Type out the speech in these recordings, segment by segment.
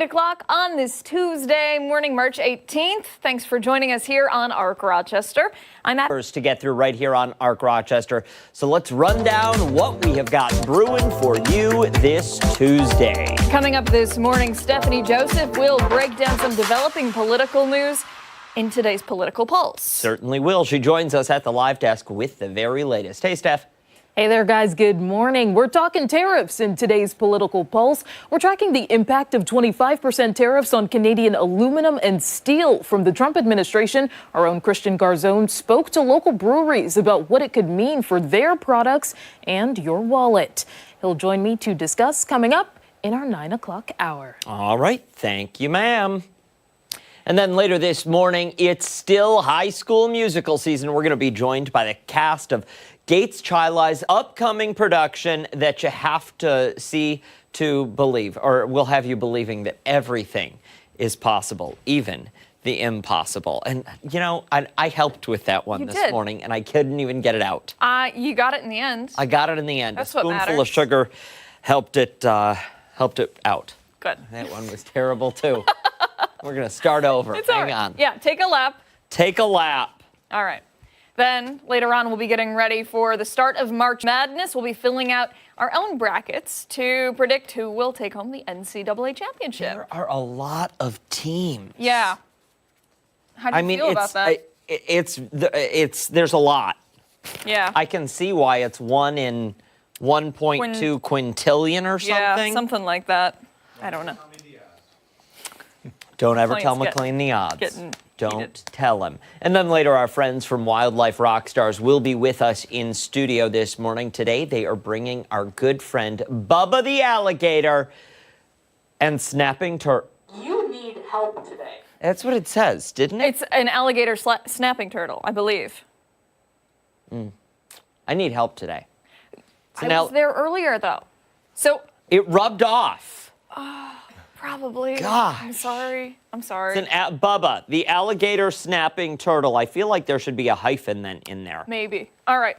8 o'clock on this Tuesday morning, March 18th. Thanks for joining us here on ARC Rochester. I'm at to get through right here on ARC Rochester. So let's run down what we have got brewing for you this Tuesday. Coming up this morning, Stephanie Joseph will break down some developing political news in today's Political Pulse. Certainly will. She joins us at the live desk with the very latest. Hey, Steph. Hey there, guys. Good morning. We're talking tariffs in today's Political Pulse. We're tracking the impact of 25% tariffs on Canadian aluminum and steel from the Trump administration. Our own Christian Garzone spoke to local breweries about what it could mean for their products and your wallet. He'll join me to discuss coming up in our 9 o'clock hour. All right. Thank you, ma'am. And then later this morning, it's still high school musical season. We're going to be joined by the cast of Gates Chilai's upcoming production that you have to see to believe, or will have you believing that everything is possible, even the impossible. And, you know, I helped with that one this morning, and I couldn't even get it out. You got it in the end. I got it in the end. That's a spoonful of sugar helped it out. Good. That one was terrible, too. We're going to start over. Hang on. Yeah, take a lap. Take a lap. All right. Then later on, we'll be getting ready for the start of March Madness. We'll be filling out our own brackets to predict who will take home the NCAA championship. There are a lot of teams. Yeah. How do you feel about that? There's a lot. Yeah. I can see why it's 1 in 1.2 quintillion or something. Yeah, something like that. I don't know. Don't ever tell McLean the odds. Don't tell him. And then later, our friends from Wildlife Rockstars will be with us in studio this morning. Today, they are bringing our good friend Bubba the alligator and snapping turtle. You need help today. That's what it says, didn't it? It's an alligator snapping turtle, I believe. I need help today. I was there earlier, though. So it rubbed off. Probably. Gosh. I'm sorry. It's Bubba, the alligator snapping turtle. I feel like there should be a hyphen then in there. Maybe. All right.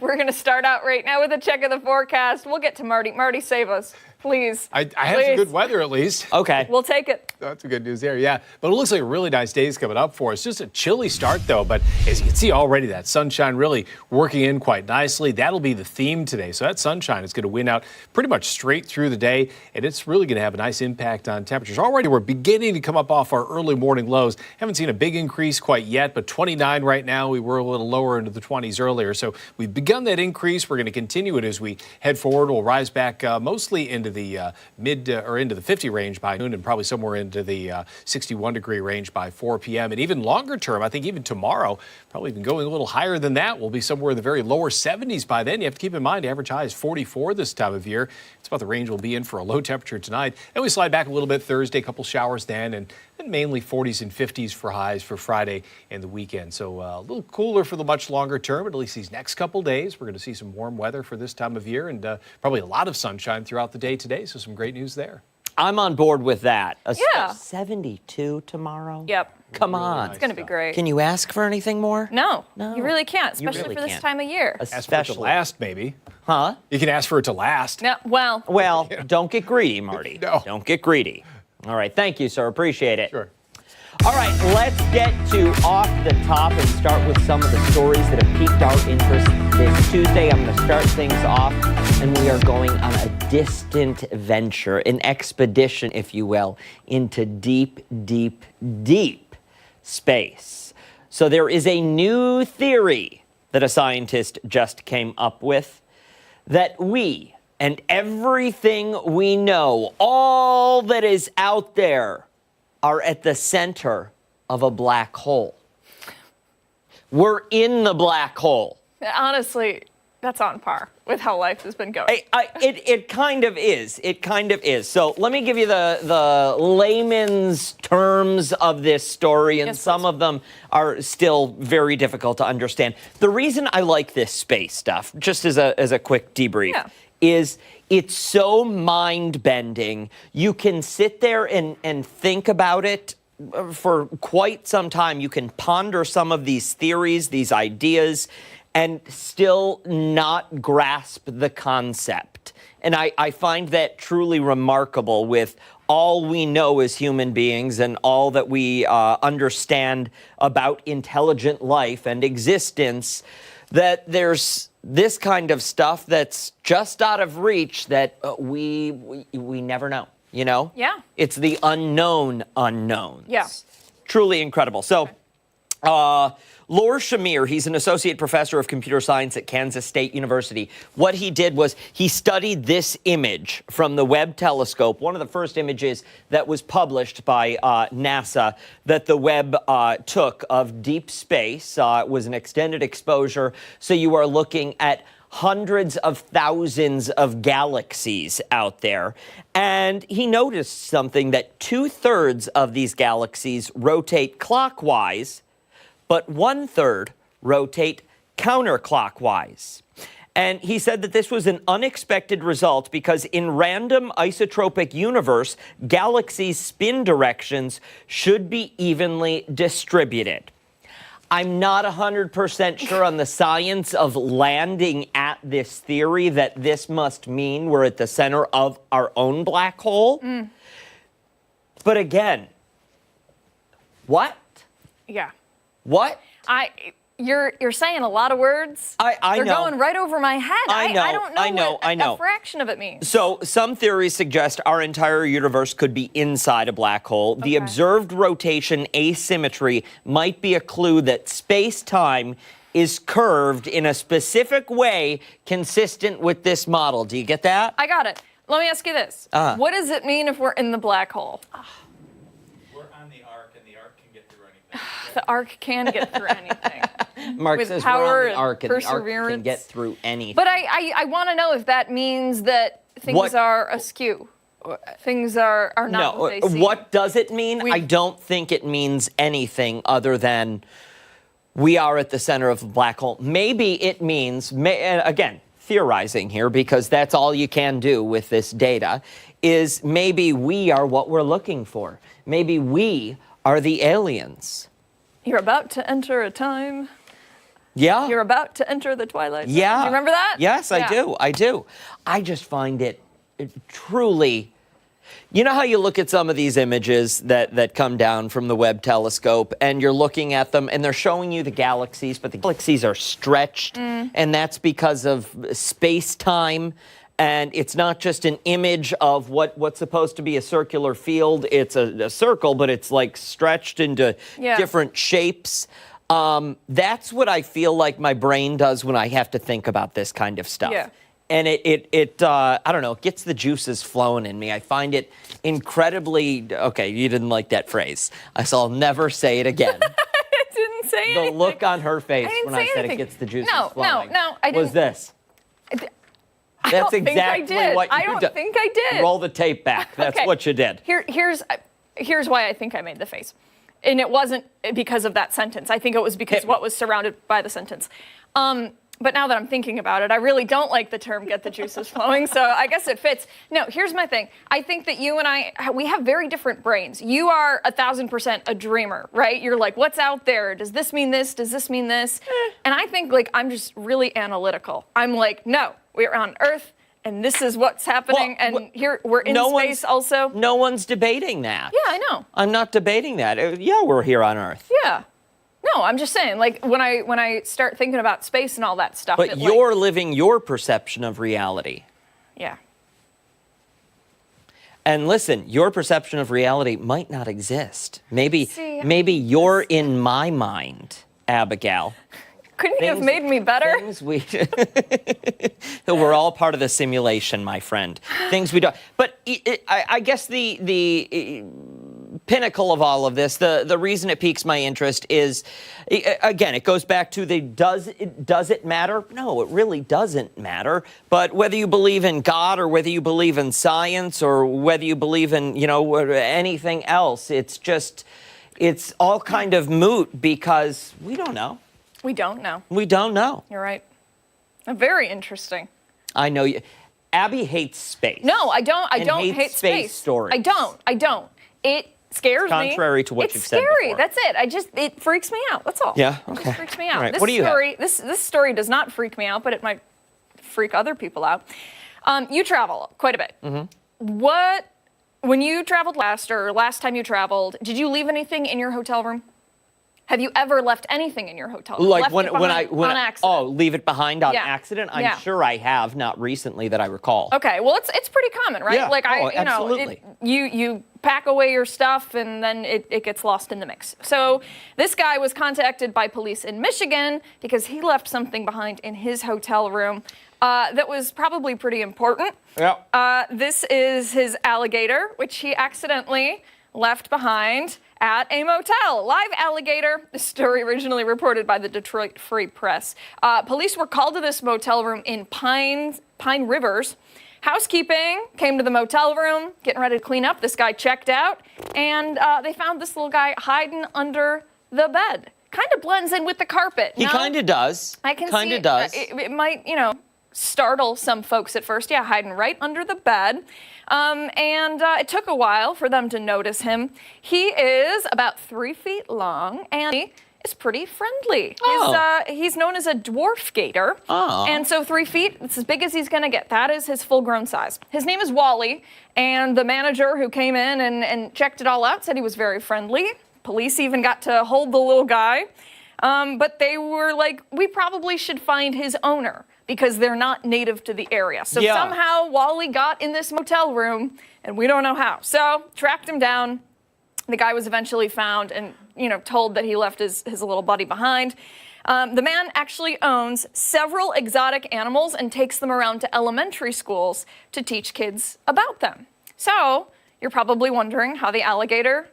We're going to start out right now with a check of the forecast. We'll get to Marty. Marty, save us. Please. I have some good weather, at least. Okay. We'll take it. That's the good news there, yeah. But it looks like a really nice day is coming up for us. Just a chilly start, though. But as you can see already, that sunshine really working in quite nicely. That'll be the theme today. So that sunshine is going to win out pretty much straight through the day. And it's really going to have a nice impact on temperatures. Already we're beginning to come up off our early morning lows. Haven't seen a big increase quite yet, but 29 right now. We were a little lower into the 20s earlier. So we've begun that increase. We're going to continue it as we head forward. We'll rise back mostly into the into the 50 range by noon and probably somewhere into the 61 degree range by 4 p.m. And even longer term, I think even tomorrow, probably even going a little higher than that. We'll be somewhere in the very lower 70s by then. You have to keep in mind, average high is 44 this time of year. It's about the range we'll be in for a low temperature tonight. And we slide back a little bit Thursday, a couple showers then, and mainly 40s and 50s for highs for Friday and the weekend. So a little cooler for the much longer term, but at least these next couple days, we're going to see some warm weather for this time of year and probably a lot of sunshine throughout the day today. So some great news there. I'm on board with that. Yeah. 72 tomorrow? Yep. Come really on. Nice it's going to be great. Can you ask for anything more? No, you really can't, especially really for this can't. time of year. Ask for it to last, maybe. Huh? You can ask for it to last. No, well, don't get greedy, Marty. No. Don't get greedy. All right. Thank you, sir. Appreciate it. Sure. All right, let's get to off the top and start with some of the stories that have piqued our interest this Tuesday. I'm going to start things off, and we are going on a distant venture, an expedition, if you will, into deep, deep, deep space. So there is a new theory that a scientist just came up with, that we and everything we know, all that is out there, are at the center of a black hole. We're in the black hole. honestly, that's on par with how life has been going. It kind of is. It kind of is. So let me give you the layman's terms of this story, and yes, some of them are still very difficult to understand. The reason I like this space stuff, just as a quick debrief, is it's so mind-bending. You can sit there and think about it for quite some time. You can ponder some of these theories, these ideas, and still not grasp the concept. And I find that truly remarkable with all we know as human beings and all that we understand about intelligent life and existence, that there's this kind of stuff that's just out of reach that we never know, you know? Yeah. It's the unknown unknowns. Yeah. Truly incredible. So, Lor Shamir, he's an associate professor of computer science at Kansas State University. What he did was he studied this image from the Webb telescope, one of the first images that was published by NASA that the Webb took of deep space. It was an extended exposure, so you are looking at hundreds of thousands of galaxies out there. And he noticed something, that 2/3 of these galaxies rotate clockwise, but 1/3 rotate counterclockwise. And he said that this was an unexpected result because in random isotropic universe, galaxies' spin directions should be evenly distributed. I'm not 100% sure on the science of landing at this theory that this must mean we're at the center of our own black hole. But again, what? Yeah. What? You're saying a lot of words. I They're know. going right over my head. I know, I don't know I know. a fraction of it means. So some theories suggest our entire universe could be inside a black hole. The observed rotation asymmetry might be a clue that space-time is curved in a specific way consistent with this model. Do you get that? I got it. Let me ask you this. What does it mean if we're in the black hole? We're on the ARC, and the ARC can get through anything. The ARC can get through anything. Mark With says power we're on and the arc, and the arc can perseverance. get through anything. But I want to know if that means that things What- are askew. Things are not what they seem. What does it mean? I don't think it means anything other than we are at the center of a black hole. Maybe it means, again, theorizing here because that's all you can do with this data, is maybe we are what we're looking for. Maybe we are the aliens. You're about to enter a time. Yeah. You're about to enter the twilight zone. Yeah. Do you remember that? Yes, I Yeah. do. I do. I just find it truly. You know how you look at some of these images that come down from the Webb telescope and you're looking at them and they're showing you the galaxies, but the galaxies are stretched, and that's because of space-time. And it's not just an image of what's supposed to be a circular field. It's a circle, but it's like stretched into different shapes. That's what I feel like my brain does when I have to think about this kind of stuff. Yeah. And it I don't know, it gets the juices flowing in me. I find it incredibly, okay, you didn't like that phrase. So I'll never say it again. I didn't say The anything. look on her face I didn't when say I said anything. it gets the juices No, flowing. no, I was didn't. this. I That's don't think I exactly did. what you I don't did. think I did. Roll the tape back. That's Okay. what you did. Here's why I think I made the face. And it wasn't because of that sentence. I think it was because what was surrounded by the sentence. But now that I'm thinking about it, I really don't like the term "get the juices flowing," so I guess it fits. No, here's my thing. I think that you and we have very different brains. You are 1,000% a dreamer, right? You're like, what's out there? Does this mean this? Does this mean this? And I think like I'm just really analytical. I'm like, no, we're on Earth, and this is what's happening, and here we're in space also. No one's debating that. Yeah, I know. I'm not debating that. Yeah, we're here on Earth. Yeah. No, I'm just saying, like, when I start thinking about space and all that stuff. But you're living your perception of reality. Yeah. And listen, your perception of reality might not exist. Maybe See, you're in my mind, Abigail. Couldn't you have made me better? Things we're all part of the simulation, my friend. Things we don't. But I guess the pinnacle of all of this, the reason it piques my interest is, again, it goes back to does it matter? No, it really doesn't matter. But whether you believe in God or whether you believe in science or whether you believe in, anything else, it's all kind of moot because we don't know. We don't know. We don't know. You're right. Very interesting. I know you. Abby hates space. No, I don't. I And don't hates hate space stories. I don't. It scares me. Contrary to what you've said It's scary. before. That's it. It freaks me out. That's all. Yeah? It Okay. just freaks me out. All right. This What do you have? story, this story does not freak me out, but it might freak other people out. You travel quite a bit. When you traveled last, or last time you traveled, did you leave anything in your hotel room? Have you ever left anything in your hotel room? Like Left when it I behind on accident? oh, leave it behind on Yeah. accident? I'm Yeah. sure I have, not recently that I recall. Okay, well, it's pretty common, right? Yeah. Like Absolutely. You pack away your stuff and then it gets lost in the mix. So this guy was contacted by police in Michigan because he left something behind in his hotel room that was probably pretty important. Yeah. This is his alligator, which he accidentally left behind at a motel. Live alligator. The story originally reported by the Detroit Free Press. Police were called to this motel room in Pine Rivers. Housekeeping came to the motel room, getting ready to clean up. This guy checked out, and they found this little guy hiding under the bed. Kind of blends in with the carpet. He kind of does. I can kind see of does. It might, startle some folks at first. Yeah, hiding right under the bed. And it took a while for them to notice him. He is about 3 feet long, and he is pretty friendly. Oh. He's known as a dwarf gator. Oh. And so 3 feet, it's as big as he's going to get. That is his full-grown size. His name is Wally, and the manager who came in and checked it all out said he was very friendly. Police even got to hold the little guy. But they were like, we probably should find his owner, because they're not native to the area. So Yeah. somehow Wally got in this motel room, and we don't know how. So tracked him down. The guy was eventually found and, told that he left his little buddy behind. The man actually owns several exotic animals and takes them around to elementary schools to teach kids about them. So you're probably wondering how the alligator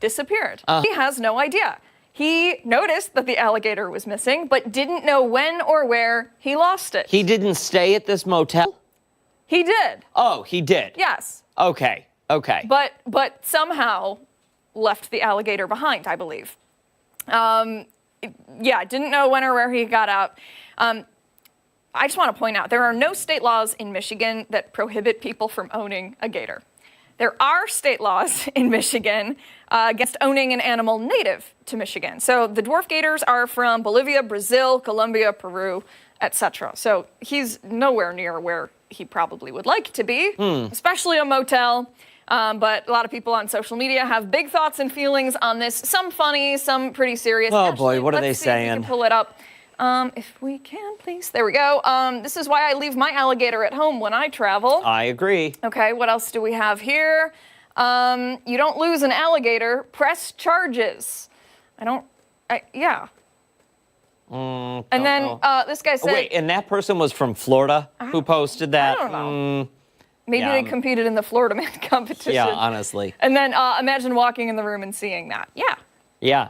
disappeared. He has no idea. He noticed that the alligator was missing, but didn't know when or where he lost it. He didn't stay at this motel? He did. Oh, he did? Yes. Okay. But somehow left the alligator behind, I believe. Didn't know when or where he got out. I just want to point out, there are no state laws in Michigan that prohibit people from owning a gator. There are state laws in Michigan against owning an animal native to Michigan. So the dwarf gators are from Bolivia, Brazil, Colombia, Peru, etc. So he's nowhere near where he probably would like to be, especially a motel. But a lot of people on social media have big thoughts and feelings on this. Some funny, some pretty serious. Oh, boy, what are they let's see if we saying? can pull it up. If we can, please. There we go. This is why I leave my alligator at home when I travel. I agree. Okay, what else do we have here? You don't lose an alligator. Press charges. Yeah. And then this guy said... Wait, and that person was from Florida who posted that? I don't know. Maybe yeah. they competed in the Florida Man competition. Yeah, honestly. And then imagine walking in the room and seeing that. Yeah. Yeah.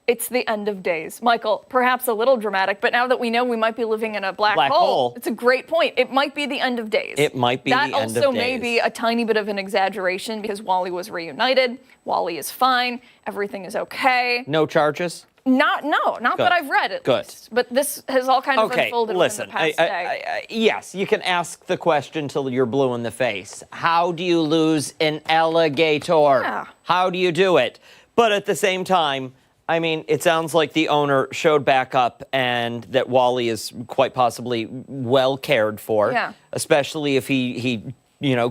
It's the end of days. Michael, perhaps a little dramatic, but now that we know we might be living in a black hole, it's a great point. It might be the end of days. It might be the end of days. That also may be a tiny bit of an exaggeration because Wally was reunited. Wally is fine. Everything is okay. No charges? Not Good. that I've read, at least. But this has all kind of unfolded listen, within the past day. yes, you can ask the question till you're blue in the face. How do you lose an alligator? Yeah. How do you do it? But at the same time, I mean, it sounds like the owner showed back up and that Wally is quite possibly well cared for. Yeah. Especially if he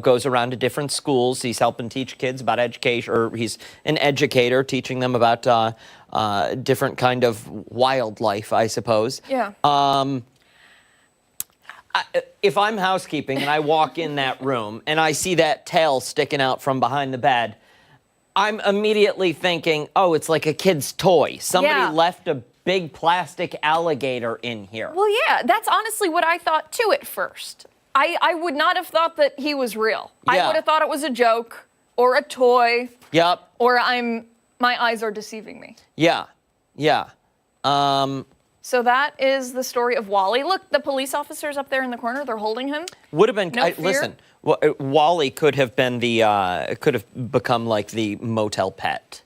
goes around to different schools. He's helping teach kids about education, or he's an educator teaching them about different kind of wildlife, I suppose. Yeah. If I'm housekeeping and I walk in that room and I see that tail sticking out from behind the bed, I'm immediately thinking, oh, it's like a kid's toy. Somebody left a big plastic alligator in here. Well, yeah, that's honestly what I thought too at first. I would not have thought that he was real. Yeah. I would have thought it was a joke or a toy. Yep. Or my eyes are deceiving me. Yeah. Yeah. So that is the story of Wally. Look, the police officers up there in the corner, they're holding him. Would have been. No fear? Listen, Wally could have been could have become like the motel pet,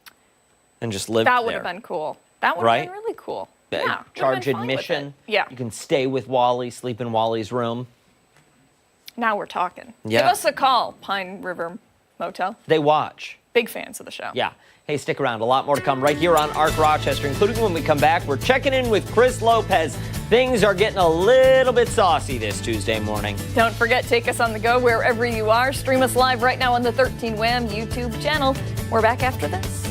and just lived there. That would have been cool. That would have been really cool. Yeah. Charge would've been fine with admission. it. Yeah. You can stay with Wally, sleep in Wally's room. Now we're talking. Yeah. Give us a call, Pine River Motel. They watch. Big fans of the show. Yeah. Hey, stick around. A lot more to come right here on ARC Rochester, including when we come back. We're checking in with Chris Lopez Things are getting a little bit saucy this Tuesday morning. Don't forget, take us on the go wherever you are. Stream us live right now on the 13 Wham YouTube channel. We're back after this.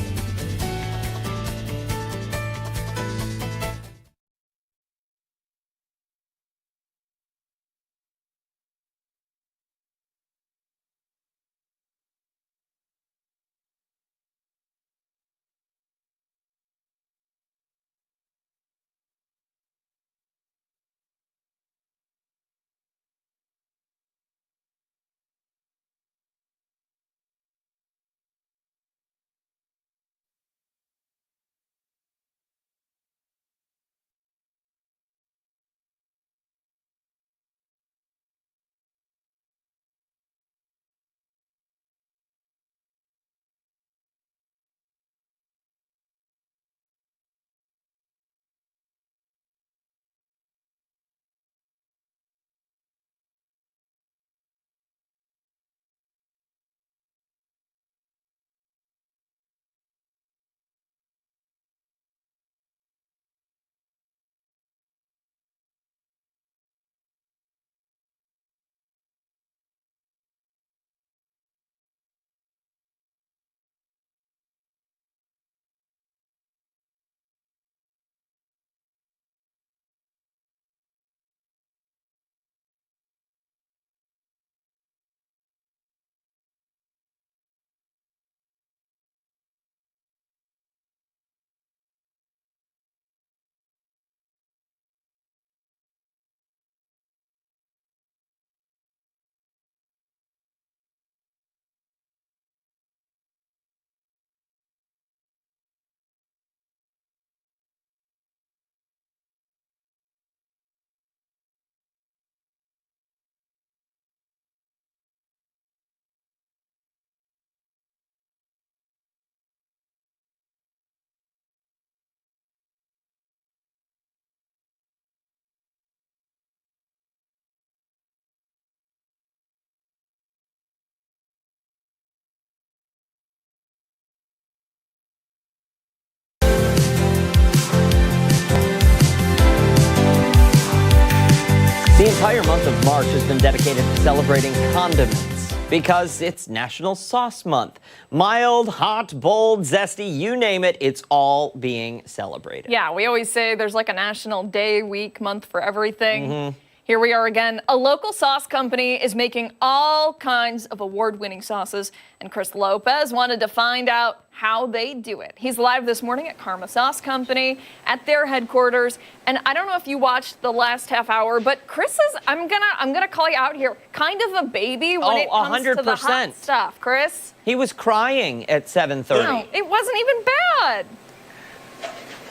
The entire month of March has been dedicated to celebrating condiments because it's National Sauce Month. Mild, hot, bold, zesty, you name it, it's all being celebrated. Yeah, we always say there's like a national day, week, month for everything. Here we are again. A local sauce company is making all kinds of award-winning sauces, and Chris Lopez wanted to find out how they do it. He's live this morning at Karma Sauce Company at their headquarters, and I don't know if you watched the last half hour, but Chris is, I'm gonna call you out here, kind of a baby when it comes to the hot 100%. stuff. Chris? He was crying at 7:30. No, it wasn't even bad.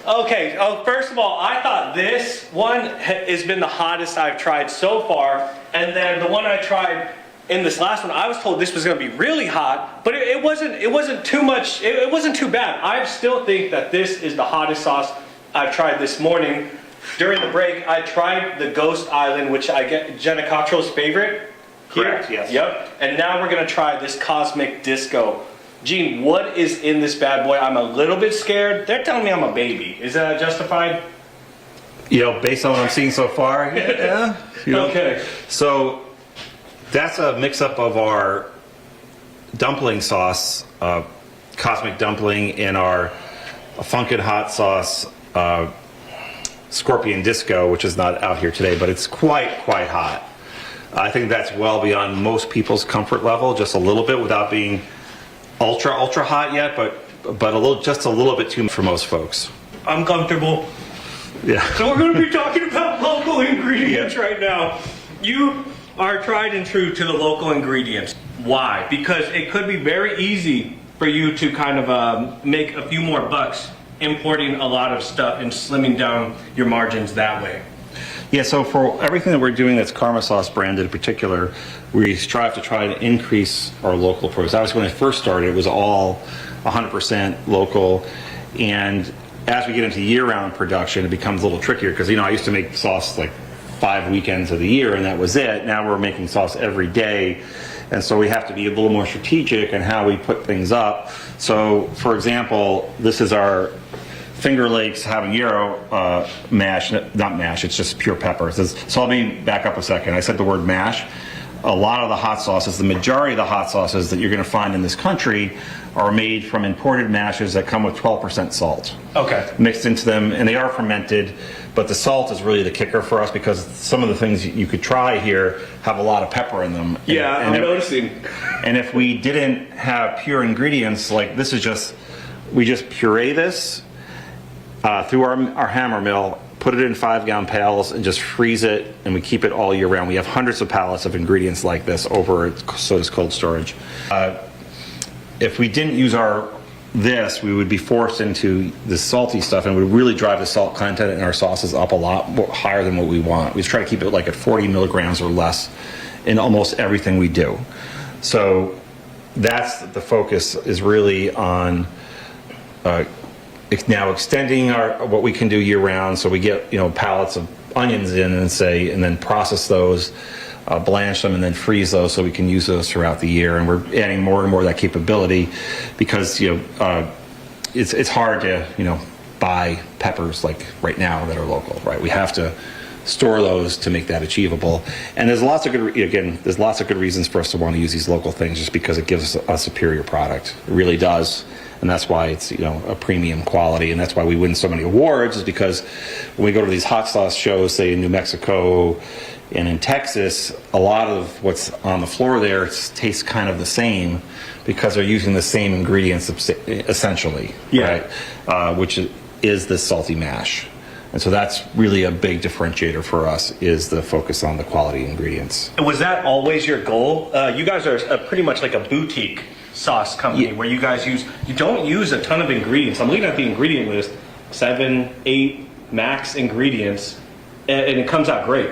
Okay, first of all, I thought this one has been the hottest I've tried so far, and then the one I tried in this last one, I was told this was going to be really hot, but it wasn't too much, it wasn't too bad. I still think that this is the hottest sauce I've tried this morning. During the break, I tried the Ghost Island, which I get Jenna Cottrell's favorite. Correct, Here. yes. Yep, and now we're going to try this Cosmic Disco. Gene, what is in this bad boy? I'm a little bit scared. They're telling me I'm a baby. Is that justified? You know, based on what I'm seeing so far, yeah. You know. Okay. So that's a mix-up of our dumpling sauce, Cosmic Dumpling, and our Funkin' Hot Sauce, Scorpion Disco, which is not out here today, but it's quite hot. I think that's well beyond most people's comfort level, just a little bit, without being ultra hot yet, but just a little bit too much for most folks. I'm comfortable. Yeah. So we're going to be talking about local ingredients right now. You are tried and true to the local ingredients. Why? Because it could be very easy for you to kind of make a few more bucks importing a lot of stuff and slimming down your margins that way. Yeah, so for everything that we're doing that's Karma Sauce branded in particular, we strive to try to increase our local produce. Obviously, when I first started, it was all 100% local, and as we get into year-round production, it becomes a little trickier because, you know, I used to make sauce like 5 weekends of the year, and that was it. Now we're making sauce every day, and so we have to be a little more strategic in how we put things up. So, for example, this is our Finger Lakes habanero mash, not mash, it's just pure pepper. So let me back up a second. I said the word mash. A lot of the hot sauces, the majority of the hot sauces that you're going to find in this country are made from imported mashes that come with 12% salt. Okay. Mixed into them, and they are fermented, but the salt is really the kicker for us because some of the things you could try here have a lot of pepper in them. Yeah, I'm noticing. And if we didn't have pure ingredients, like this is just, we just puree this through our hammer mill, put it in 5-gallon pails and just freeze it, and we keep it all year round. We have hundreds of pallets of ingredients like this over at Soda's Cold Storage. If we didn't use this, we would be forced into the salty stuff, and it would really drive the salt content in our sauces up a lot more, higher than what we want. We try to keep it like at 40 milligrams or less in almost everything we do. So that's the focus, is really on now extending what we can do year round. So we get pallets of onions in and then process those, blanch them, and then freeze those so we can use those throughout the year. And we're adding more and more of that capability because it's hard to buy peppers like right now that are local, right? We have to store those to make that achievable. And there's lots of good reasons for us to want to use these local things, just because it gives us a superior product. It really does. And that's why it's a premium quality, and that's why we win so many awards, is because when we go to these hot sauce shows, say in New Mexico and in Texas, a lot of what's on the floor there tastes kind of the same because they're using the same ingredients essentially, right? Which is this salty mash. And so that's really a big differentiator for us, is the focus on the quality ingredients. And was that always your goal? You guys are pretty much like a boutique sauce company, where you don't use a ton of ingredients. I'm looking at the ingredient list, 7, 8 max ingredients, and it comes out great.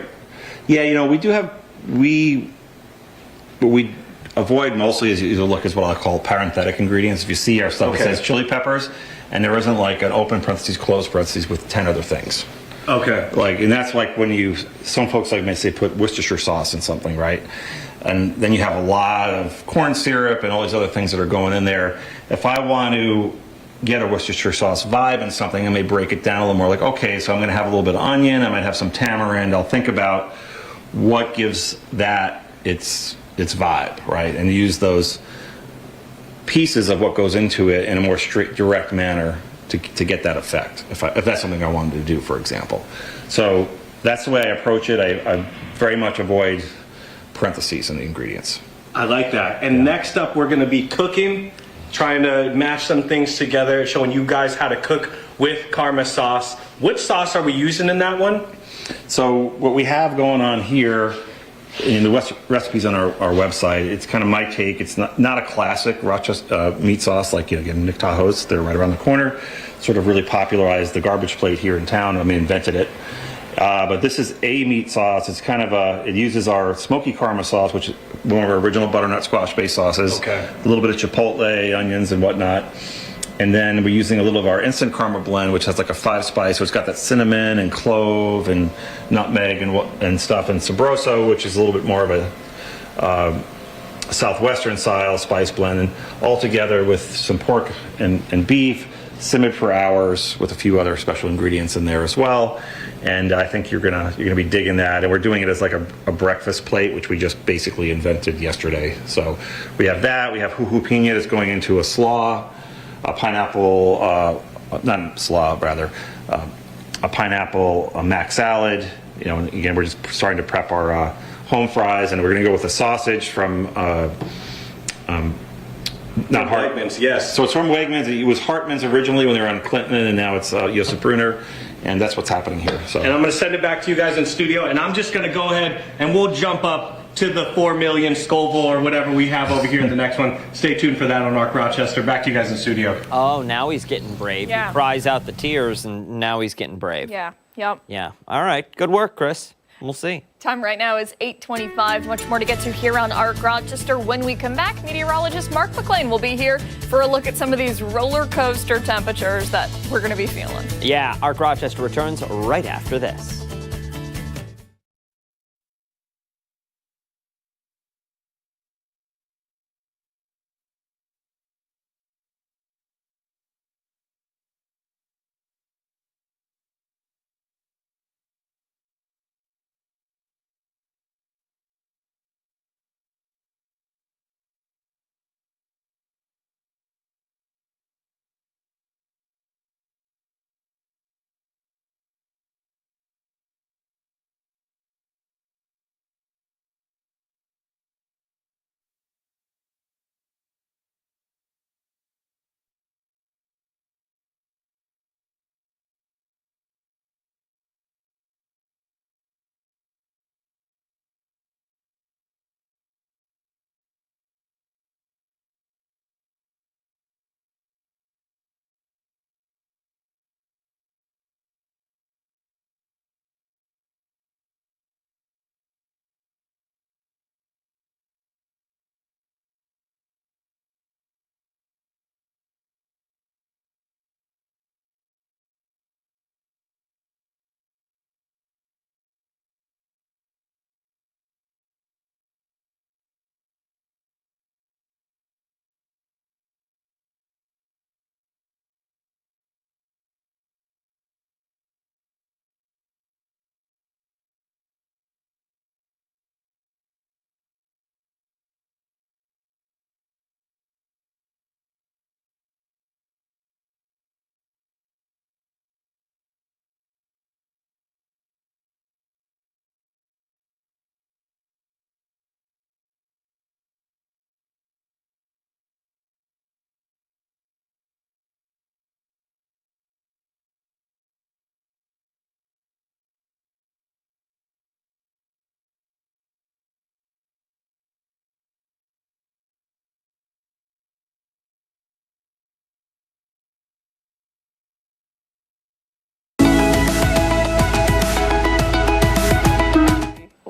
Yeah, we do have, what we avoid mostly is what I call parenthetic ingredients. If you see our stuff, it says chili peppers, and there isn't like an open parentheses, closed parentheses with 10 other things. Okay. And that's like when some folks may say put Worcestershire sauce in something, right? And then you have a lot of corn syrup and all these other things that are going in there. If I want to get a Worcestershire sauce vibe in something, I may break it down a little more, like, okay, so I'm going to have a little bit of onion, I might have some tamarind. I'll think about what gives that its vibe, right? And use those pieces of what goes into it in a more straight, direct manner to get that effect, if that's something I wanted to do, for example. So that's the way I approach it. I very much avoid parentheses in the ingredients. I like that. And next up, we're going to be cooking, trying to mash some things together, showing you guys how to cook with karma sauce. Which sauce are we using in that one? So what we have going on here in the recipes on our website, it's kind of my take. It's not a classic Rochester meat sauce like again, Nick Tahoe's. They're right around the corner. Sort of really popularized the garbage plate here in town. Invented it. But this is a meat sauce. It's kind of it uses our smoky karma sauce, which is one of our original butternut squash based sauces. Okay. A little bit of chipotle, onions, and whatnot. And then we're using a little of our instant karma blend, which has like a 5-spice. So it's got that cinnamon and clove and nutmeg and stuff, and sabroso, which is a little bit more of a southwestern style spice blend, and all together with some pork and beef, simmered for hours with a few other special ingredients in there as well. And I think you're gonna be digging that. And we're doing it as like a breakfast plate, which we just basically invented yesterday. So we have that. We have juju piña that's going into a slaw, a pineapple, not slaw, rather, a pineapple, a mac salad. Again, we're just starting to prep our home fries, and we're gonna go with a sausage from not Wegmans, yes. So it's from Wegmans. It was Hartman's originally when they were on Clinton, and now it's Josef Brunner, and that's what's happening here. So. And I'm going to send it back to you guys in studio, and I'm just going to go ahead and we'll jump up to the 4 million Scoville or whatever we have over here in the next one. Stay tuned for that on ARC Rochester. Back to you guys in studio. Oh, now he's getting brave. Yeah. He cries out the tears, and now he's getting brave. Yeah. Yep. Yeah. All right. Good work, Chris. We'll see. Time right now is 8:25. Much more to get to here on ARC Rochester. When we come back, meteorologist Mark McLean will be here for a look at some of these roller coaster temperatures that we're going to be feeling. Yeah, ARC Rochester returns right after this.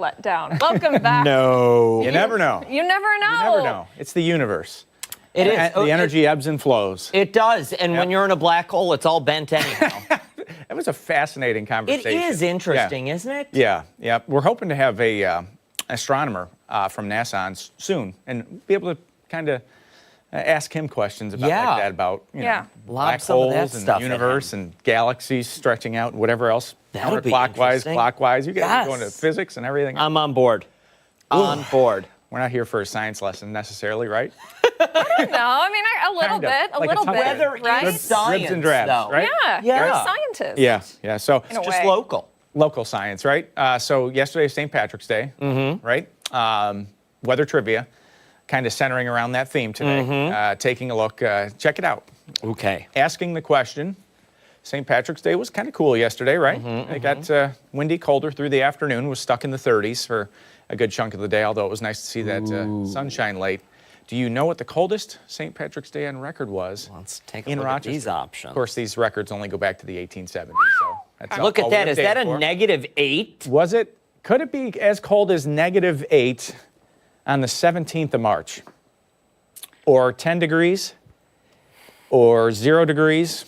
let down. Welcome back. No. You never know. You never know. You never know. It's the universe. It is. The energy ebbs and flows. It does. And when you're in a black hole, it's all bent anyhow. That was a fascinating It conversation. is interesting, isn't it? Yeah, yeah. We're hoping to have a astronomer from NASA on soon and be able to kind of ask him questions about like that, about black some of that holes and stuff the at universe him. and galaxies stretching out and whatever else. That'll be Counterclockwise, interesting. clockwise. You guys Yes. are going to physics and everything. I'm on board. On board. We're not here for a science lesson necessarily, right? No, I mean, a little Kinda. bit, a Like a little tuck bit, in. Weather right? is science, Dribs and drabs, though. right? Yeah, Yeah. you're a scientist. Yeah, yeah. So In a Just way. local. local science, right? So yesterday is St. Patrick's Day, right? Weather trivia, kind of centering around that theme today. Taking a look, check it out. Okay. Asking the question, St. Patrick's Day was kind of cool yesterday, right? It got windy, colder through the afternoon, was stuck in the 30s for a good chunk of the day, although it was nice to see that sunshine late. Do you know what the coldest St. Patrick's Day on record was? Let's take a in look at Rochester? these options. Of course, these records only go back to the 1870s, so that's Look all at we that. have Is that data a for. -8? Was it? Could it be as cold as -8 on the 17th of March? Or 10 degrees? Or 0 degrees?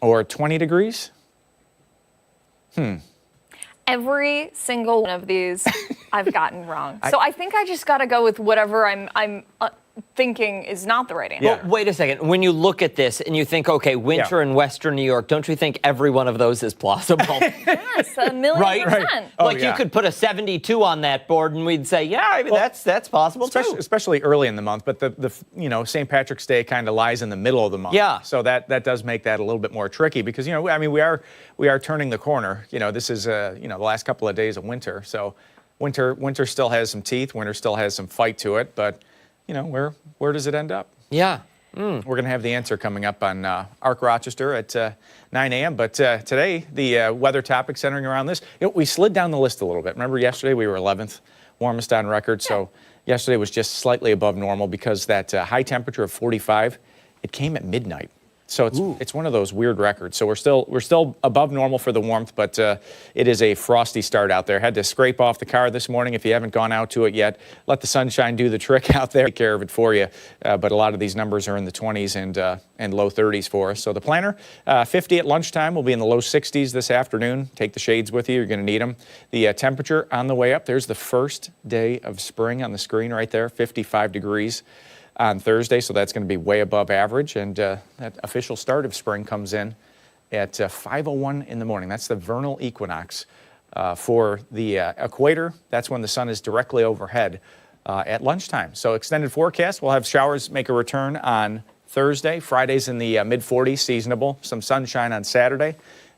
Or 20 degrees? Every single one of these I've gotten wrong. So I think I just got to go with whatever I'm thinking is not the right answer. Yeah. Well, wait a second. When you look at this and you think, okay, winter in Western New York, don't you think every one of those is plausible? Yes, a million Right? percent. Oh, Like yeah. you could put a 72 on that board and we'd say, yeah, I mean, that's possible too. Especially early in the month, but the St. Patrick's Day kind of lies in the middle of the month. Yeah. So that does make that a little bit more tricky because I mean we are turning the corner. This is the last couple of days of winter. So winter still has some teeth. Winter still has some fight to it. But where does it end up? Yeah. We're going to have the answer coming up on ARC Rochester at 9 a.m. But today, the weather topic centering around this, we slid down the list a little bit. Remember yesterday we were 11th, warmest on record. So yesterday was just slightly above normal because that high temperature of 45, it came at midnight. So it's one of those weird records. So we're still above normal for the warmth, but it is a frosty start out there. Had to scrape off the car this morning. If you haven't gone out to it yet, let the sunshine do the trick out there. Take care of it for you. But a lot of these numbers are in the 20s and low 30s for us. So the planner, 50 at lunchtime. We'll be in the low 60s this afternoon. Take the shades with you. You're going to need them. The temperature on the way up. There's the first day of spring on the screen right there, 55 degrees. On Thursday, so that's going to be way above average, and that official start of spring comes in at 5:01 in the morning. That's the vernal equinox for the equator. That's when the sun is directly overhead at lunchtime. So extended forecast, we'll have showers make a return on Thursday. Friday's in the mid-40s, seasonable. Some sunshine on Saturday.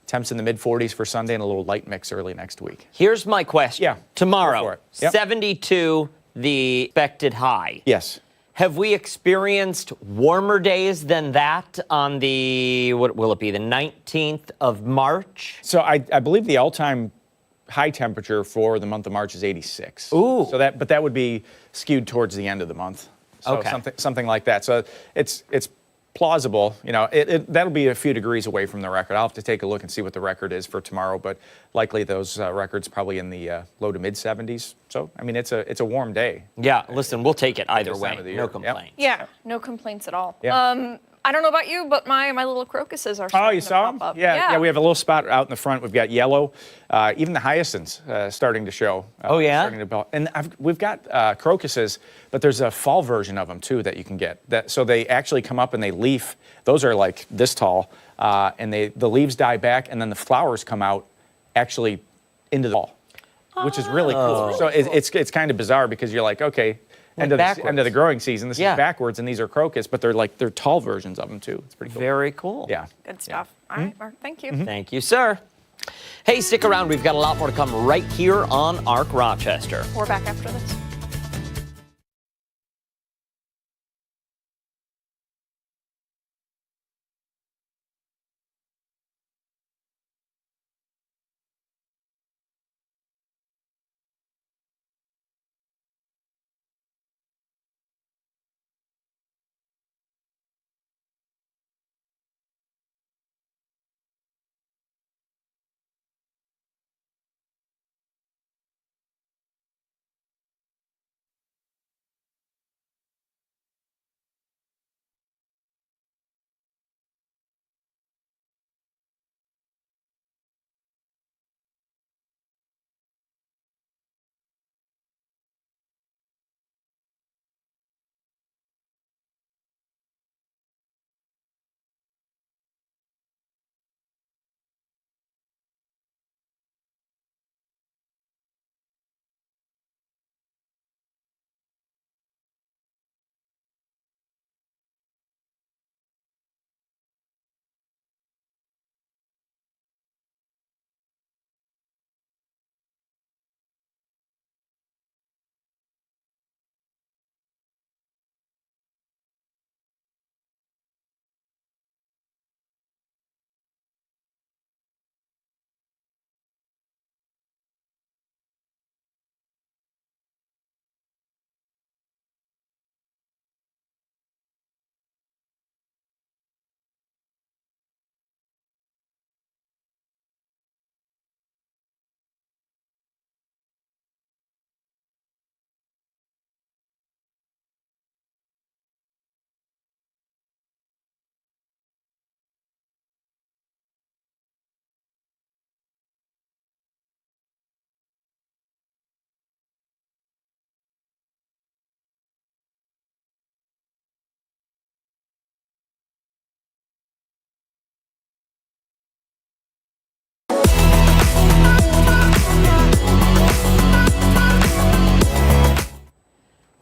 Temps in the mid-40s for Sunday and a little light mix early next week. Here's my question. Yeah. Go for Tomorrow, it. Yep. 72, the expected high. Yes. Have we experienced warmer days than that on the, what will it be, the 19th of March? So I believe the all-time high temperature for the month of March is 86. Ooh. So that would be skewed towards the end of the month. So Okay. something like that. So it's plausible. That'll be a few degrees away from the record. I'll have to take a look and see what the record is for tomorrow, but likely those records probably in the low to mid 70s. So I mean it's a warm day. Yeah, listen, we'll take it either This way. time of the No year. Yep. complaints. Yeah, no complaints at all. Yeah. I don't know about you, but my little crocuses are Oh, starting you to saw pop them? up. Yeah, we have a little spot out in the front. We've got yellow, even the hyacinths starting to show. Oh, yeah? And we've got crocuses, but there's a fall version of them too that you can get. So they actually come up and they leaf. Those are like this tall, and the leaves die back, and then the flowers come out actually into the fall, which is really cool. So it's kind of bizarre because you're like, okay. End of the growing season. This is backwards, and these are crocus, but they're tall versions of them too. It's pretty cool. Very cool. Yeah. Good stuff. All right, Mark, thank you. Thank you, sir. Hey, stick around. We've got a lot more to come right here on ARC Rochester. We're back after this.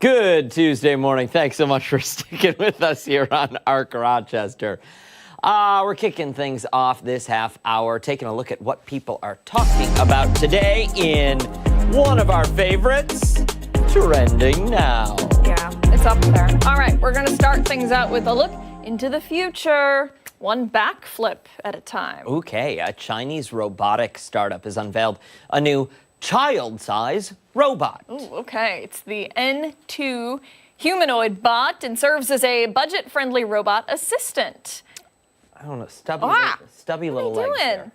Good Tuesday morning. Thanks so much for sticking with us here on ARC Rochester. We're kicking things off this half hour, taking a look at what people are talking about today in one of our favorites, Trending Now. Yeah, it's up there. All right, we're going to start things out with a look into the future, one backflip at a time. Okay, a Chinese robotic startup has unveiled a new child-size robot. Ooh, okay. It's the N2 humanoid bot and serves as a budget-friendly robot assistant. I don't know, stubby little What are you legs doing? there.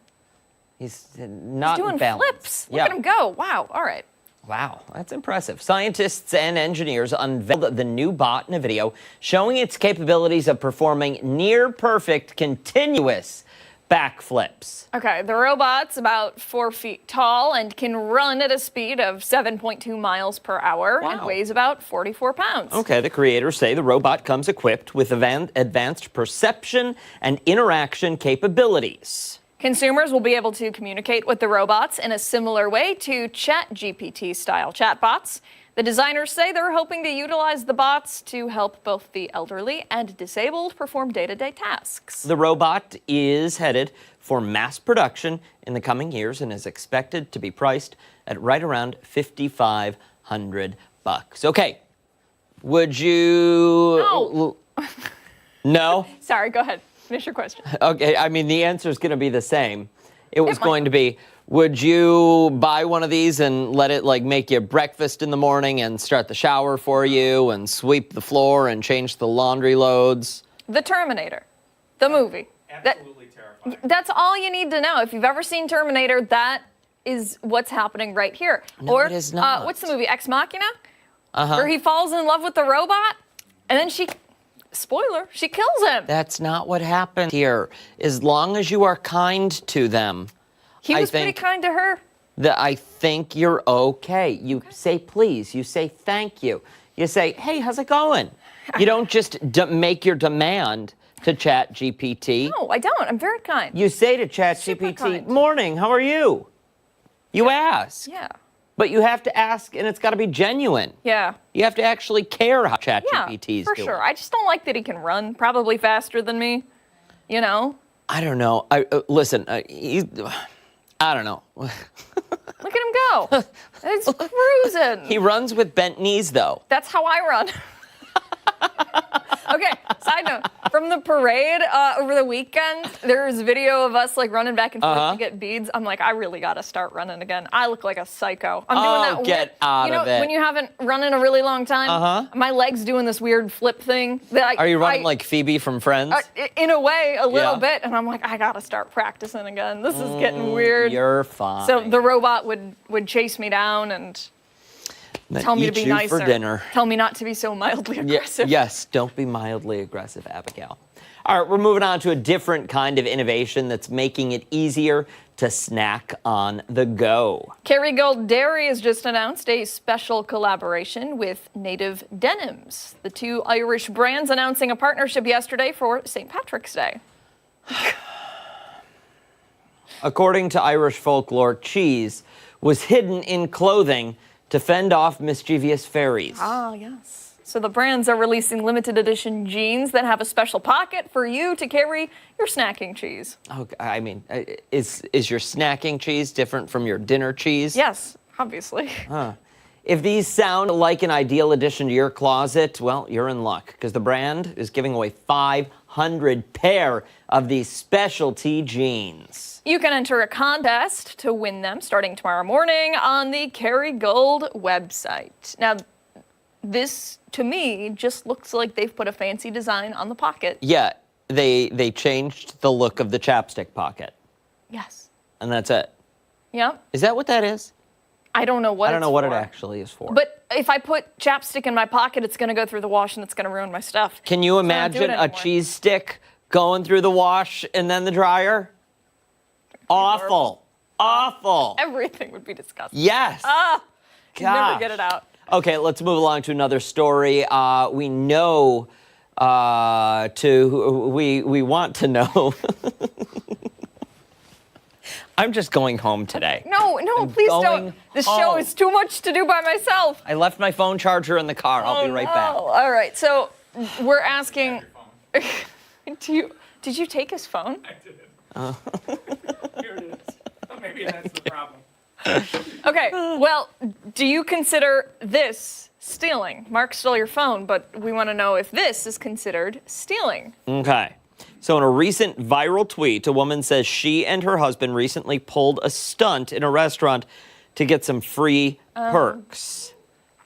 He's not He's doing balanced. flips. Look at him go. Wow. All right. Wow, that's impressive. Scientists and engineers unveiled the new bot in a video showing its capabilities of performing near-perfect continuous backflips. Okay, the robot's about 4 feet tall and can run at a speed of 7.2 miles per hour and Wow. weighs about 44 pounds. Okay, the creators say the robot comes equipped with advanced perception and interaction capabilities. Consumers will be able to communicate with the robots in a similar way to ChatGPT-style chatbots. The designers say they're hoping to utilize the bots to help both the elderly and disabled perform day-to-day tasks. The robot is headed for mass production in the coming years and is expected to be priced at right around $5,500. Okay, would you... No. No? Sorry, go ahead. Finish your question. Okay, I mean, the answer is going to be the same. It was might. going to be, would you buy one of these and let it like make you breakfast in the morning and start the shower for you and sweep the floor and change the laundry loads? The Terminator, the movie. Absolutely terrifying. That's all you need to know. If you've ever seen Terminator, that is what's happening right here. No, it is not. What's the movie, Ex Machina? Uh-huh. Where he falls in love with the robot, and then spoiler, she kills him. That's not what happened here. As long as you are kind to them, He I was pretty think kind to her. I think you're okay. You say please. You say thank you. You say, hey, how's it going? You don't just make your demand to ChatGPT. No, I don't. I'm very kind. You say to Super ChatGPT, kind. morning, how are you? You ask. Yeah. But you have to ask, and it's got to be genuine. Yeah. You have to actually care how Yeah, ChatGPT is for doing. sure. I just don't like that he can run probably faster than me. You know? I don't know. Listen, I don't know. Look at him go. He's cruising. He runs with bent knees, though. That's how I run. Okay, side note. From the parade over the weekend, there's video of us like running back and forth to get beads. I'm like, I really got to start running again. I look like a psycho. I'm doing that get weird, out you know, of it. when you haven't run in a really long time, my legs doing this weird flip thing. That Are you running like Phoebe from Friends? in a way, a little Yeah. bit, and I'm like, I got to start practicing again. This is getting weird. You're fine. So the robot would chase me down and Then tell me to eat be you nicer. for dinner. Tell me not to be so mildly aggressive. Yes, don't be mildly aggressive, Abigail. All right, we're moving on to a different kind of innovation that's making it easier to snack on the go. Kerrygold Dairy has just announced a special collaboration with Native Denims. The two Irish brands announcing a partnership yesterday for St. Patrick's Day. According to Irish folklore, cheese was hidden in clothing to fend off mischievous fairies. Ah, yes. So the brands are releasing limited edition jeans that have a special pocket for you to carry your snacking cheese. Okay, I mean, is your snacking cheese different from your dinner cheese? Yes, obviously. If these sound like an ideal addition to your closet, well, you're in luck, because the brand is giving away 500 pair of these specialty jeans. You can enter a contest to win them starting tomorrow morning on the Kerrygold website. Now, this, to me, just looks like they've put a fancy design on the pocket. Yeah, they changed the look of the chapstick pocket, Yes. and that's it. Yep. Is that what that is? I don't know what I don't it's know what for. it actually is for. But if I put chapstick in my pocket, it's going to go through the wash and it's going to ruin my stuff. Can you So I don't do imagine it a anymore. cheese stick going through the wash and then the dryer? Awful. Awful. Everything would be disgusting. Yes. You'd never Gosh. get it out. Okay, let's move along to another story. We know we want to know. I'm just going home today. No, please don't. going This show home. is too much to do by myself. I left my phone charger in the car. I'll be right back. All right, so we're asking. Did you take his phone? I did. Here it is. Maybe that's the problem. Okay, well, do you consider this stealing? Mark stole your phone, but we want to know if this is considered stealing. Okay. So in a recent viral tweet, a woman says she and her husband recently pulled a stunt in a restaurant to get some free perks.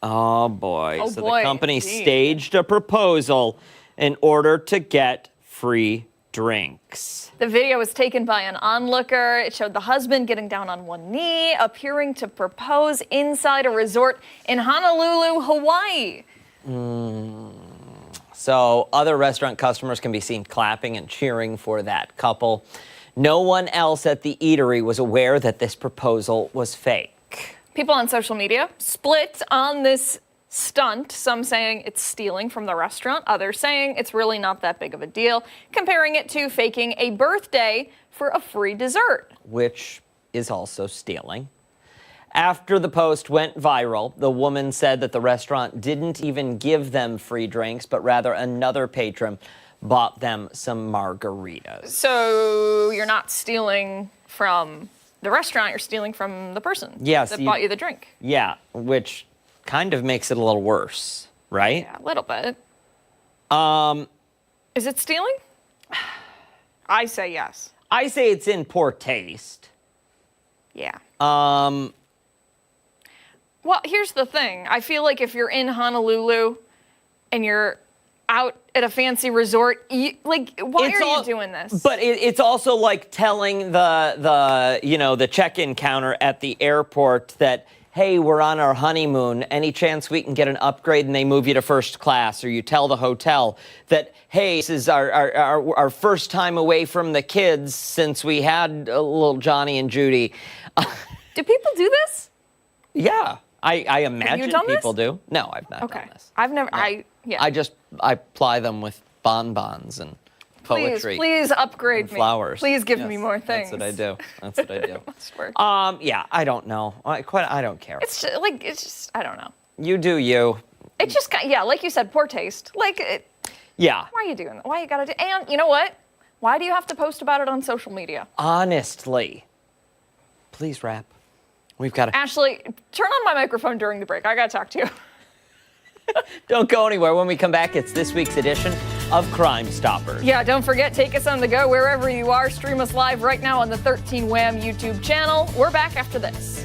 Oh boy. Oh, So boy, the company indeed. staged a proposal in order to get free drinks. The video was taken by an onlooker. It showed the husband getting down on one knee, appearing to propose inside a resort in Honolulu, Hawaii. So other restaurant customers can be seen clapping and cheering for that couple. No one else at the eatery was aware that this proposal was fake. People on social media split on this stunt, some saying it's stealing from the restaurant, others saying it's really not that big of a deal, comparing it to faking a birthday for a free dessert. Which is also stealing. After the post went viral, the woman said that the restaurant didn't even give them free drinks, but rather another patron bought them some margaritas. So you're not stealing from the restaurant, you're stealing from the person Yes, that bought you the drink. Yeah, which kind of makes it a little worse, right? Yeah, a little bit. Um, Is it stealing? I say yes. I say it's in poor taste. Yeah. Um, Well, here's the thing. I feel like if you're in Honolulu and you're out at a fancy resort, why It's are all- you doing this? But it's also like telling the check-in counter at the airport that, hey, we're on our honeymoon. Any chance we can get an upgrade and they move you to first class? Or you tell the hotel that, hey, this is our first time away from the kids since we had a little Johnny and Judy. Do people do this? Yeah, I imagine done this? people do. No, I've not Okay. done this. I've never. No. Yeah. I ply them with bonbons and poetry. Please upgrade and me. flowers. Please give Yes, me more things. That's what I do. That's what I do. Swear. Yeah, I don't know. I don't care. It's just I don't know. You do you. It just like you said, poor taste. Yeah. Why are you doing that? Why you gotta do? And you know what? Why do you have to post about it on social media? Honestly. Please rap. We've got to. Ashley, turn on my microphone during the break. I gotta talk to you. Don't go anywhere. When we come back, it's this week's edition of Crime Stoppers. Yeah, don't forget, take us on the go wherever you are. Stream us live right now on the 13 Wham YouTube channel. We're back after this.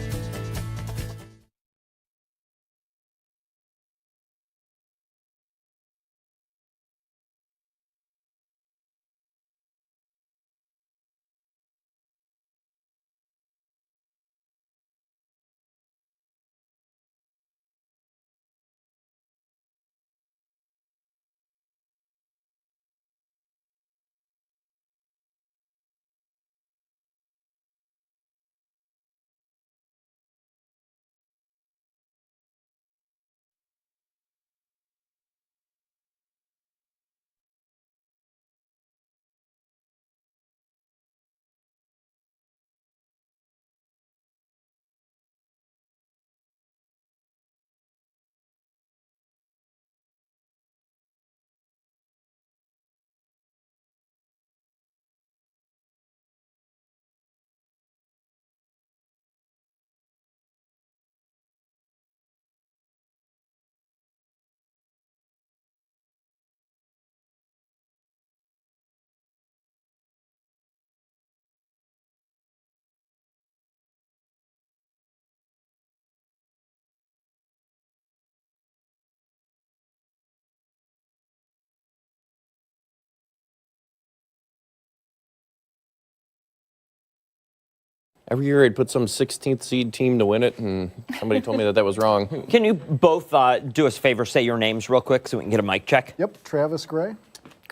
Every year I'd put some 16th seed team to win it, and somebody told me that was wrong. Can you both do us a favor, say your names real quick so we can get a mic check? Yep, Travis Gray.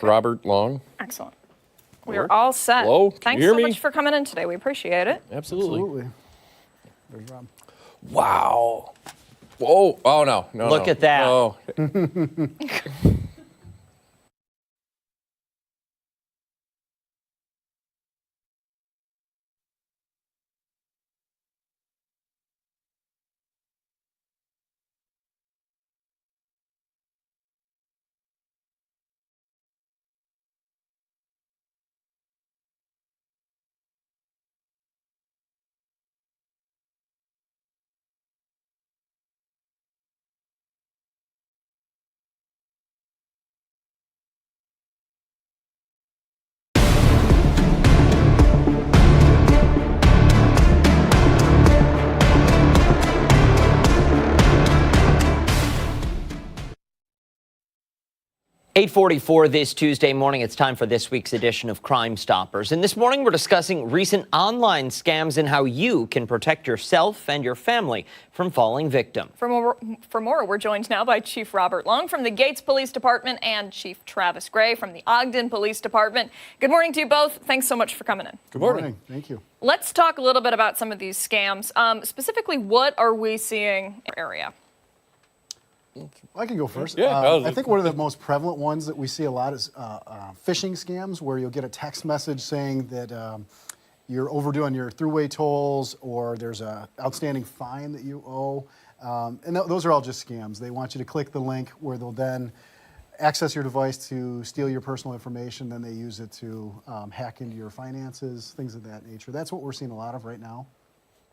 Robert Long. Excellent. We are all set. Hello, can you Thanks hear so me? much for coming in today. We appreciate it. Absolutely. Absolutely. There's Rob. Wow. Whoa. Oh, no. No. Look no. at that. Oh. 8:44 this Tuesday morning. It's time for this week's edition of Crime Stoppers. And this morning we're discussing recent online scams and how you can protect yourself and your family from falling victim. For more, we're joined now by Chief Robert Long from the Gates Police Department and Chief Travis Gray from the Ogden Police Department. Good morning to you both. Thanks so much for coming in. Good morning. Thank you. Let's talk a little bit about some of these scams. Specifically, what are we seeing in your area? I can go first. Yeah, I think one of the most prevalent ones that we see a lot is phishing scams, where you'll get a text message saying that you're overdue on your throughway tolls, or there's an outstanding fine that you owe. And those are all just scams. They want you to click the link where they'll then access your device to steal your personal information. Then they use it to hack into your finances, things of that nature. That's what we're seeing a lot of right now.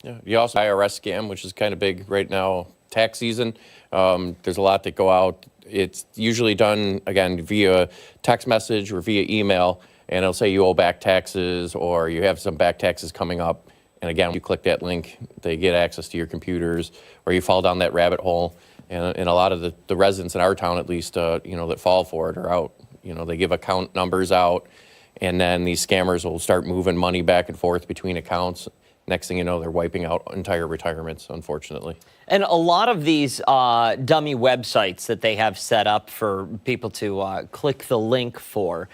Yeah. You also IRS scam, which is kind of big right now, tax season. There's a lot that go out. It's usually done, again, via text message or via email, and it'll say you owe back taxes or you have some back taxes coming up. And again, you click that link, they get access to your computers, or you fall down that rabbit hole. And a lot of the residents in our town, at least, that fall for it are out. They give account numbers out, and then these scammers will start moving money back and forth between accounts. Next thing you know, they're wiping out entire retirements, unfortunately. And a lot of these dummy websites that they have set up for people to click the link for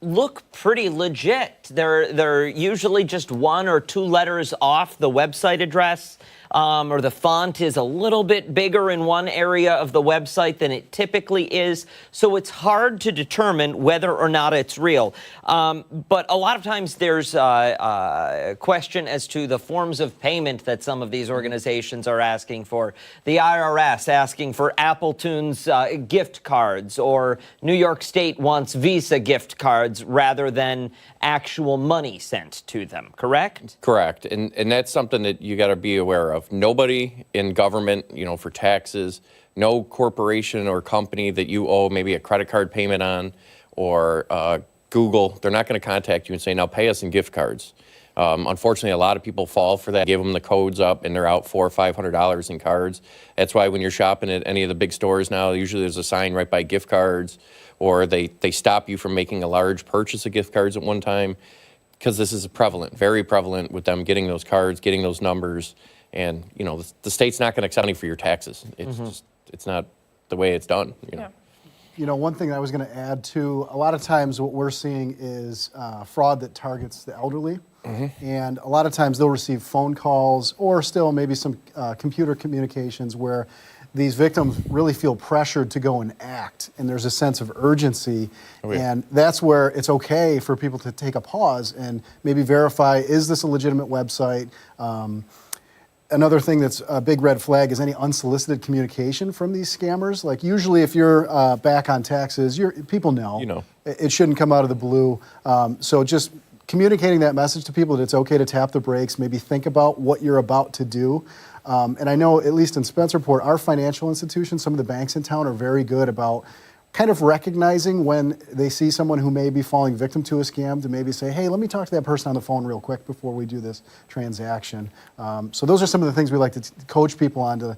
look pretty legit. They're usually just 1 or 2 letters off the website address, or the font is a little bit bigger in one area of the website than it typically is. So it's hard to determine whether or not it's real. But a lot of times there's a question as to the forms of payment that some of these organizations are asking for. The IRS asking for Appletune's gift cards, or New York State wants Visa gift cards rather than actual money sent to them, correct? Correct. And that's something that you got to be aware of. Nobody in government, for taxes, no corporation or company that you owe maybe a credit card payment on, or Google, they're not going to contact you and say, now pay us in gift cards. Unfortunately, a lot of people fall for that, give them the codes up, and they're out $400 or $500 in cards. That's why when you're shopping at any of the big stores now, usually there's a sign right by gift cards, or they stop you from making a large purchase of gift cards at one time, because this is prevalent, very prevalent with them getting those cards, getting those numbers. And, the state's not going to accept money for your taxes. It's just, it's not the way it's done. Yeah. One thing I was going to add too, a lot of times what we're seeing is fraud that targets the elderly. And a lot of times they'll receive phone calls, or still maybe some computer communications where these victims really feel pressured to go and act, and there's a sense of urgency. Oh, yeah. And that's where it's okay for people to take a pause and maybe verify, is this a legitimate website? Another thing that's a big red flag is any unsolicited communication from these scammers. Like, usually if you're back on taxes, people know. It shouldn't come out of the blue. So just communicating that message to people that it's okay to tap the brakes, maybe think about what you're about to do. And I know, at least in Spencerport, our financial institutions, some of the banks in town are very good about kind of recognizing when they see someone who may be falling victim to a scam, to maybe say, hey, let me talk to that person on the phone real quick before we do this transaction. So those are some of the things we like to coach people on, to,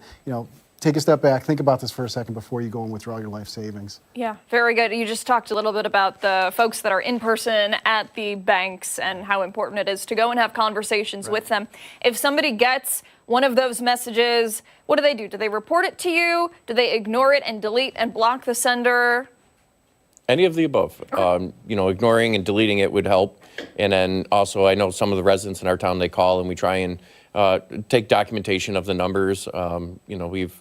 take a step back, think about this for a second before you go and withdraw your life savings. Yeah, very good. You just talked a little bit about the folks that are in person at the banks and how important it is to go and have conversations with them. If somebody gets one of those messages, what do they do? Do they report it to you? Do they ignore it and delete and block the sender? Any of the above. Ignoring and deleting it would help. And then also, I know some of the residents in our town, they call and we try and take documentation of the numbers. We've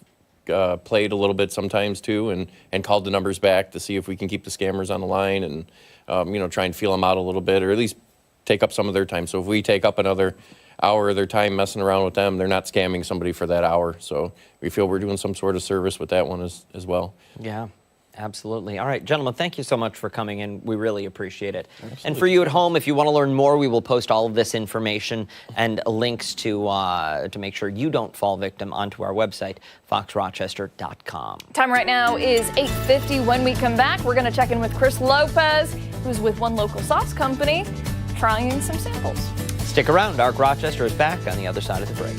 played a little bit sometimes too, and called the numbers back to see if we can keep the scammers on the line, and try and feel them out a little bit, or at least take up some of their time. So if we take up another hour of their time messing around with them, they're not scamming somebody for that hour. So we feel we're doing some sort of service with that one as well. Yeah. Absolutely. All right, gentlemen, thank you so much for coming in. We really appreciate it. Absolutely. And for you at home, if you want to learn more, we will post all of this information and links to make sure you don't fall victim onto our website, foxrochester.com. Time right now is 8:50. When we come back, we're going to check in with Chris Lopez, who's with one local sauce company, trying some samples. Stick around. ARC Rochester is back on the other side of the break.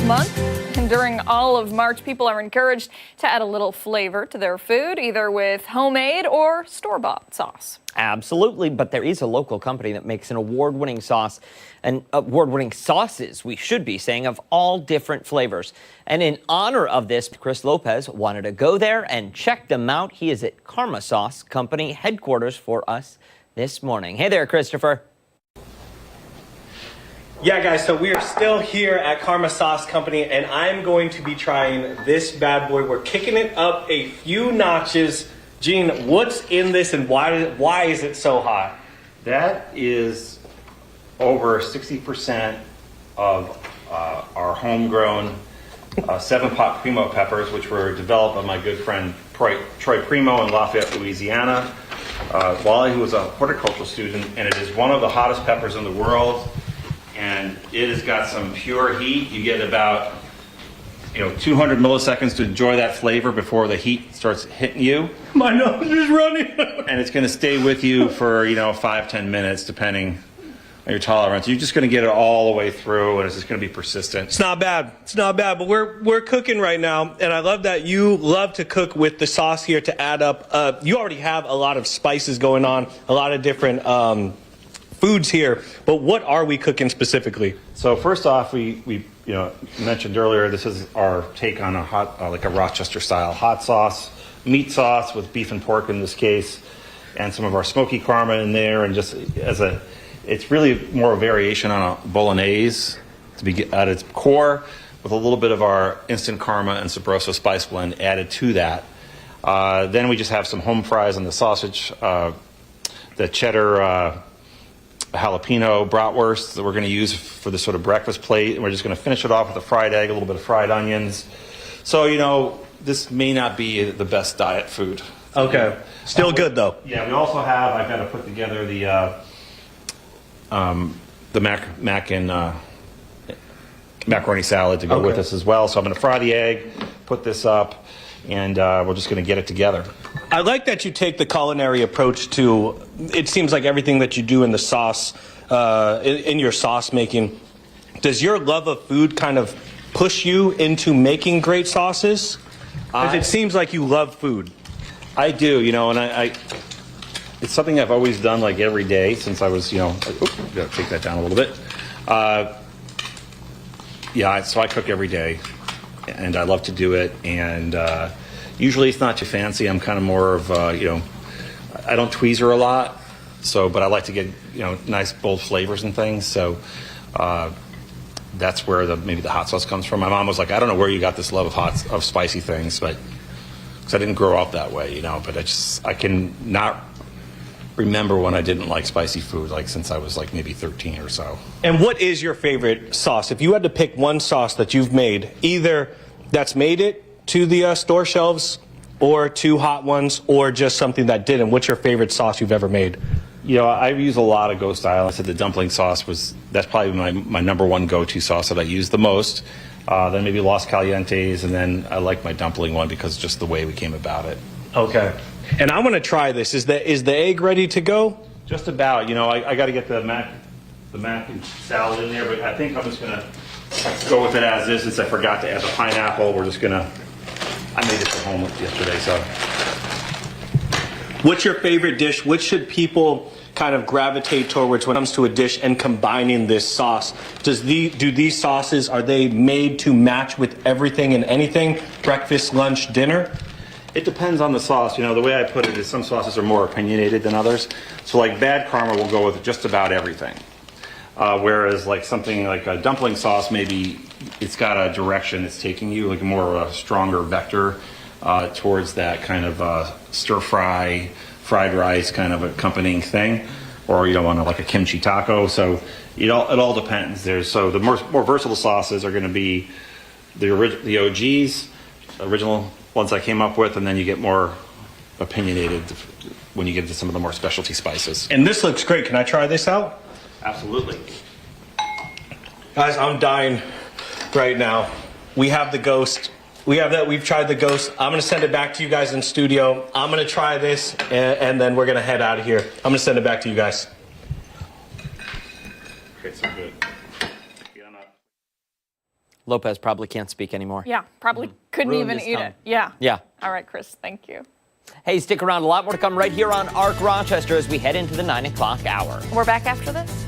month. And during all of March, people are encouraged to add a little flavor to their food, either with homemade or store-bought sauce. Absolutely, but there is a local company that makes an award-winning sauce, and award-winning sauces, we should be saying, of all different flavors. And in honor of this, Chris Lopez wanted to go there and check them out. He is at Karma Sauce Company headquarters for us this morning. Hey there, Christopher. Yeah, guys, so we are still here at Karma Sauce Company, and I'm going to be trying this bad boy. We're kicking it up a few notches. Gene, what's in this and why is it so hot? That is over 60% of our homegrown 7-pot primo peppers, which were developed by my good friend Troy Primo in Lafayette, Louisiana, while he was a horticultural student, and it is one of the hottest peppers in the world. And it has got some pure heat. You get about 200 milliseconds to enjoy that flavor before the heat starts hitting you. My nose is running. And it's going to stay with you for 5-10 minutes, depending on your tolerance. You're just going to get it all the way through, and it's just going to be persistent. It's not bad. It's not bad, but we're cooking right now, and I love that you love to cook with the sauce here to add up. You already have a lot of spices going on, a lot of different foods here, but what are we cooking specifically? So first off, we mentioned earlier, this is our take on a hot, like a Rochester style hot sauce, meat sauce with beef and pork in this case, and some of our smoky karma in there, and just it's really more a variation on a bolognese to be at its core, with a little bit of our instant karma and Sabroso spice blend added to that. Then we just have some home fries on the sausage, the cheddar jalapeno bratwurst that we're going to use for this sort of breakfast plate, and we're just going to finish it off with a fried egg, a little bit of fried onions. So this may not be the best diet food. Okay, still good though. Yeah, we also have, I've got to put together the mac and macaroni salad to go with us as well. So I'm going to fry the egg, put this up, and we're just going to get it together. I like that you take the culinary approach to, it seems like everything that you do in the sauce, in your sauce making. Does your love of food kind of push you into making great sauces? Because it seems like you love food. I do, and I it's something I've always done like every day since I was, gotta take that down a little bit. So I cook every day, and I love to do it, and usually it's not too fancy. I'm kind of more of, I don't tweezer a lot, but I like to get, nice bold flavors and things. So that's where maybe the hot sauce comes from. My mom was like, I don't know where you got this love of spicy things, but because I didn't grow up that way, but I can not remember when I didn't like spicy food, like since I was like maybe 13 or so. And what is your favorite sauce? If you had to pick one sauce that you've made, either that's made it to the store shelves, or two hot ones, or just something that didn't, what's your favorite sauce you've ever made? I use a lot of ghost style. I said the dumpling sauce that's probably my number one go-to sauce that I use the most. Then maybe Los Calientes, and then I like my dumpling one because just the way we came about it. Okay. And I want to try this. Is the egg ready to go? Just about. I got to get the mac and salad in there, but I think I'm just going to go with it as is since I forgot to add the pineapple. We're just going to, I made it from home yesterday, so. What's your favorite dish? What should people kind of gravitate towards when it comes to a dish and combining this sauce? Do these sauces, are they made to match with everything and anything? Breakfast, lunch, dinner? It depends on the sauce. The way I put it is some sauces are more opinionated than others. So like bad karma will go with just about everything. Whereas like something like a dumpling sauce, maybe it's got a direction it's taking you, like more of a stronger vector towards that kind of stir fry, fried rice kind of accompanying thing. Or you don't want like a kimchi taco. So it all depends. So the more versatile sauces are going to be the OGs, original ones I came up with, and then you get more opinionated when you get to some of the more specialty spices. And this looks great. Can I try this out? Absolutely. Guys, I'm dying right now. We have the ghost. We've tried the ghost. I'm going to send it back to you guys in studio. I'm going to try this, and then we're going to head out of here. I'm going to send it back to you guys. Okay, so good. Lopez probably can't speak anymore. Yeah, probably couldn't Ruined even his eat tongue. it. Yeah. Yeah. All right, Chris, thank you. Hey, stick around. A lot more to come right here on ARC Rochester as we head into the 9 o'clock hour. We're back after this.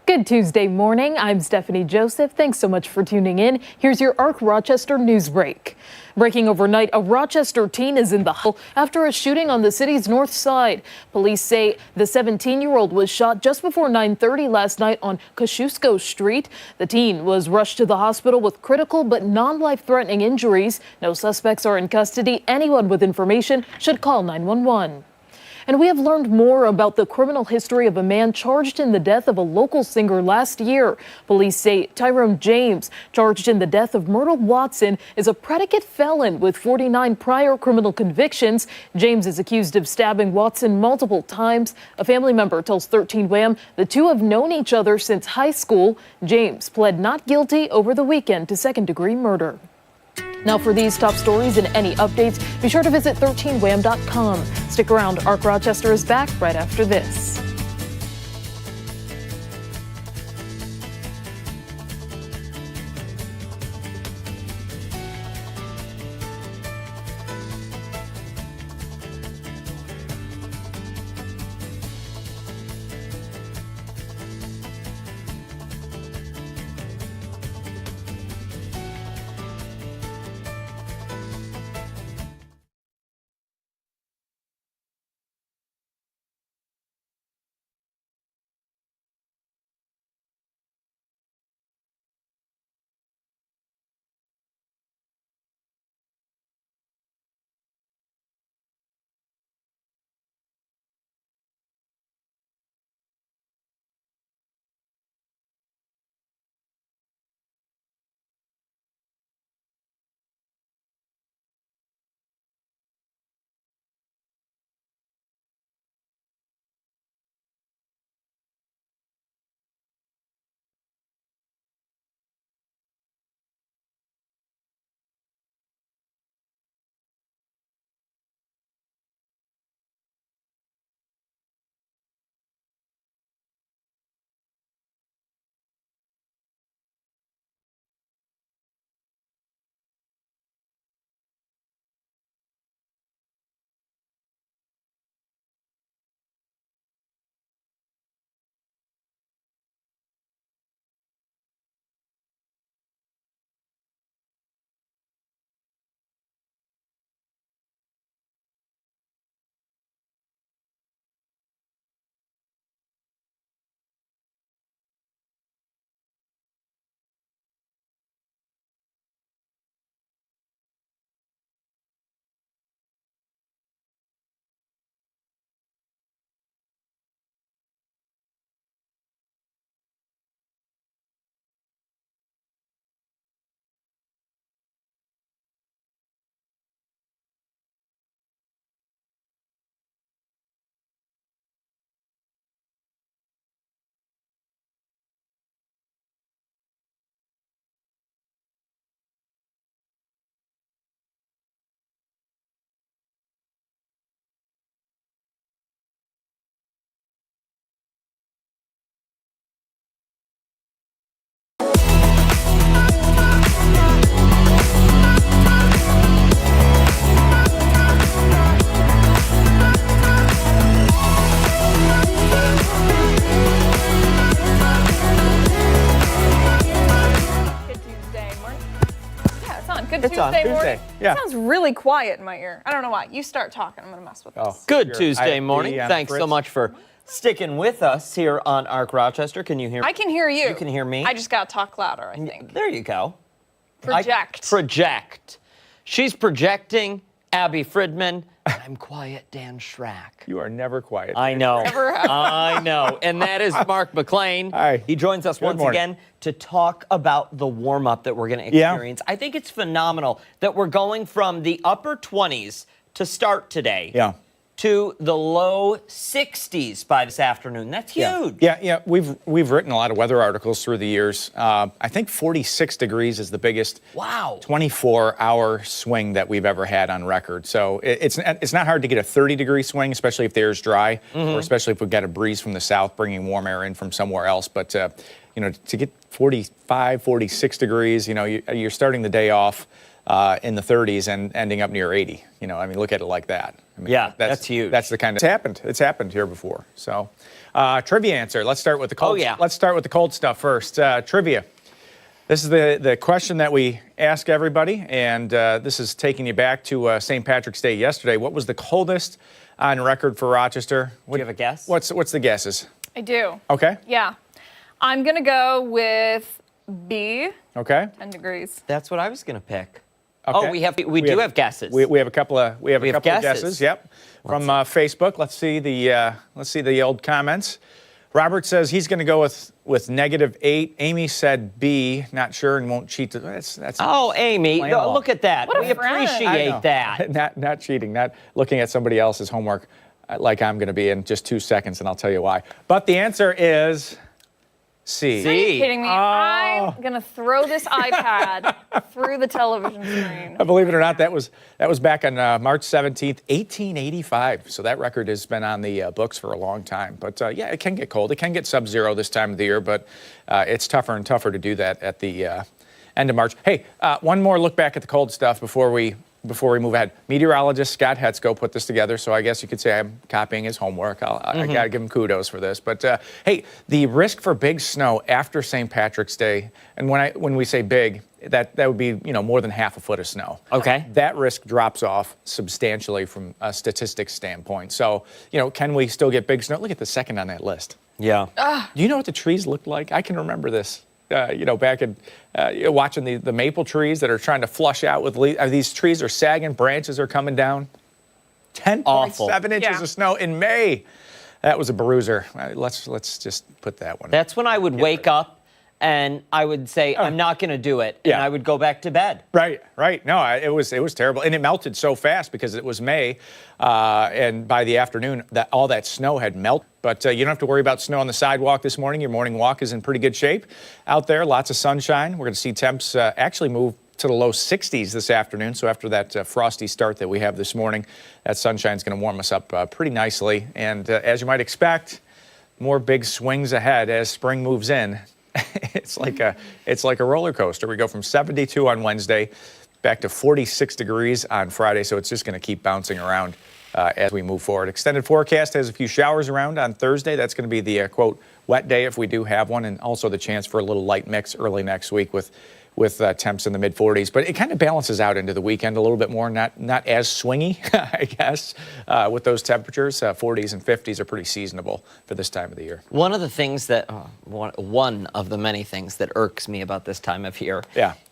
Good Tuesday morning. I'm Stephanie Joseph. Thanks so much for tuning in. Here's your ARC Rochester news break. Breaking overnight, a Rochester teen is in the hospital after a shooting on the city's north side. Police say the 17-year-old was shot just before 9:30 last night on Kosciuszko Street. The teen was rushed to the hospital with critical but non-life-threatening injuries. No suspects are in custody. Anyone with information should call 911. And we have learned more about the criminal history of a man charged in the death of a local singer last year. Police say Tyrone James, charged in the death of Myrtle Watson, is a predicate felon with 49 prior criminal convictions. James is accused of stabbing Watson multiple times. A family member tells 13 WHAM the two have known each other since high school. James pled not guilty over the weekend to second-degree murder. Now, for these top stories and any updates, be sure to visit 13wham.com. Stick around. ARC Rochester is back right after this. Good It's on Tuesday Tuesday, morning. yeah. It sounds really quiet in my ear. I don't know why. You start talking. I'm going to mess with this. Oh, Good sure. Tuesday I- morning. the, Thanks so Fritz. much for sticking with us here on ARC Rochester. Can you hear me? I can hear you. You can hear me? I just got to talk louder, I think. There you go. Project. Project. She's projecting Abby Friedman, and I'm quiet Dan Schrack. You are never quiet. I know. Never have. I know. And that is Mark McLean. Hi. He joins us Good once morning. again to talk about the warm-up that we're going to Yeah. experience. I think it's phenomenal that we're going from the upper 20s to start today Yeah. to the low 60s by this afternoon. That's huge. Yeah. We've written a lot of weather articles through the years. I think 46 degrees is the biggest Wow. 24-hour swing that we've ever had on record. So it's not hard to get a 30-degree swing, especially if the air's dry, or especially if we get a breeze from the south bringing warm air in from somewhere else. But to get 45, 46 degrees, you're starting the day off in the 30s and ending up near 80. Look at it like that. Yeah, that's huge. That's the kind of it's happened here before. So, trivia answer. Let's start with the cold. Oh, yeah. Let's start with the cold stuff first. Trivia. This is the question that we ask everybody, and this is taking you back to St. Patrick's Day yesterday. What was the coldest on record for Rochester? Do you have a guess? What's the guesses? I do. Okay. Yeah. I'm going to go with B, Okay. 10 degrees. That's what I was going to pick. Okay. Oh, we do have guesses. We have a couple of have of guesses. guesses. Yep. From Facebook. Let's see the old comments. Robert says he's going to go with -8. Amy said B, not sure and won't cheat. That's Oh, Amy, Plain old. look at that. What a We friend. I appreciate know. that. not cheating, not looking at somebody else's homework like I'm going to be in just 2 seconds, and I'll tell you why. But the answer is C. C. Are you kidding me? Oh. I'm going to throw this iPad through the television screen. Believe it or not, that was back on March 17th, 1885. So that record has been on the books for a long time. But yeah, it can get cold. It can get sub-zero this time of the year, but it's tougher and tougher to do that at the end of March. Hey, one more look back at the cold stuff before we move ahead. Meteorologist Scott Hetzko put this together, so I guess you could say I'm copying his homework. I got to give him kudos for this. But hey, the risk for big snow after St. Patrick's Day, and when we say big, that would be more than half a foot of snow. Okay. That risk drops off substantially from a statistics standpoint. So can we still get big snow? Look at the second on that list. Yeah. Do you know what the trees looked like? I can remember this. Back in watching the maple trees that are trying to flush out with leaves. These trees are sagging, branches are coming down. 10.7 inches Yeah. of snow in May. That was a bruiser. Let's just put that one. That's when I would wake up and I would say, I'm not going to do it. And Yeah. I would go back to bed. Right. No, it was terrible, and it melted so fast because it was May, and by the afternoon, all that snow had melted. But you don't have to worry about snow on the sidewalk this morning. Your morning walk is in pretty good shape out there. Lots of sunshine. We're going to see temps actually move to the low 60s this afternoon. So after that frosty start that we have this morning, that sunshine is going to warm us up pretty nicely. And as you might expect, more big swings ahead as spring moves in. It's like a roller coaster. We go from 72 on Wednesday back to 46 degrees on Friday, so it's just going to keep bouncing around as we move forward. Extended forecast has a few showers around on Thursday. That's going to be the quote wet day if we do have one, and also the chance for a little light mix early next week with temps in the mid 40s. But it kind of balances out into the weekend a little bit more, not as swingy, I guess, with those temperatures. 40s and 50s are pretty seasonable for this time of the year. One of the things that, one of the many things that irks me about this time of year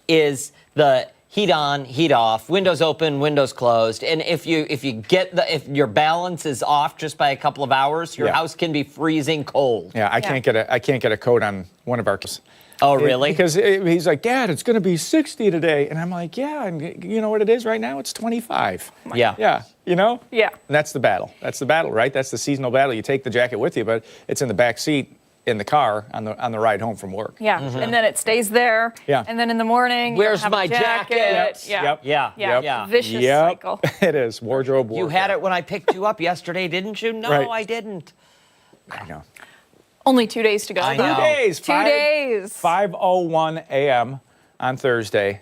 is the heat on, heat off, windows open, windows closed. And if your balance is off just by a couple of hours, your house can be freezing cold. Yeah, I can't get a coat on one of our kids. Oh, really? Because he's like, Dad, it's going to be 60 today. And I'm like, yeah, and you know what it is right now? It's 25. Yeah. Yeah, Yeah. And that's the battle. That's the battle, right? That's the seasonal battle. You take the jacket with you, but it's in the back seat in the car on the ride home from work. Yeah. And then it stays there. Yeah. And then in the morning, you Where's have my a jacket? jacket? Yeah. Yeah. Yeah. Vicious cycle. It is. Wardrobe. You had it when I picked you up yesterday, didn't you? No, Right. I didn't. I know. Only 2 days to go. I though. know. 2 days. 2 days. 5:01 a.m. on Thursday.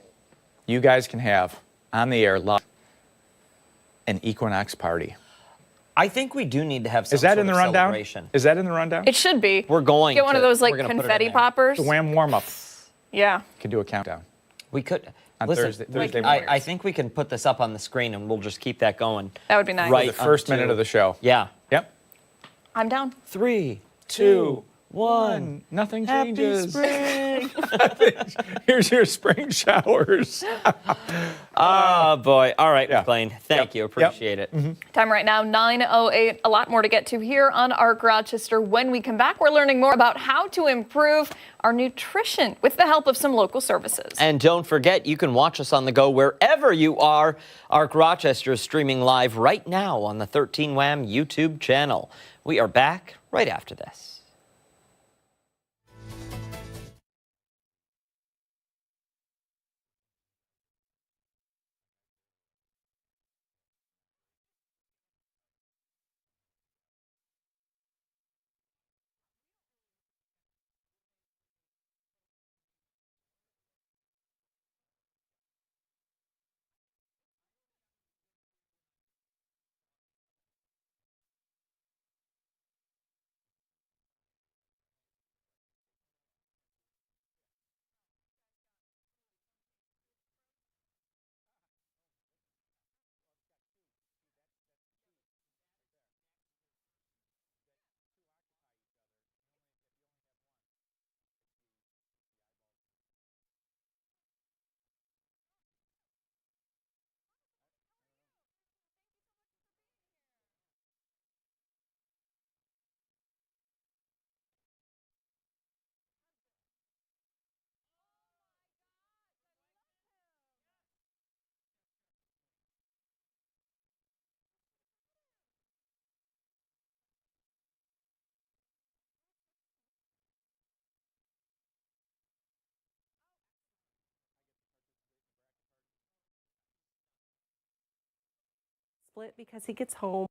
You guys can have on the air live an Equinox party. I think we do need to have some Is that sort in the of rundown? celebration. Is that in the rundown? It should be. We're going Get one to- of those like we're gonna put it in confetti there. poppers. The Wham warm up. Yeah. Can do a countdown. We could. On Listen, Thursday I mornings. think we can put this up on the screen and we'll just keep that going. That would be nice. Right The first minute until- of the show. Yeah. Yep. I'm down. 3, 2, 1. Nothing Happy changes. spring. Here's your spring showers. Oh, boy. All right, Yeah. McLean. Thank you. Appreciate it. Time right now, 9:08. A lot more to get to here on ARC Rochester. When we come back, we're learning more about how to improve our nutrition with the help of some local services. And don't forget, you can watch us on the go wherever you are. ARC Rochester is streaming live right now on the 13 WHAM YouTube channel. We are back right after this. Split because he gets home.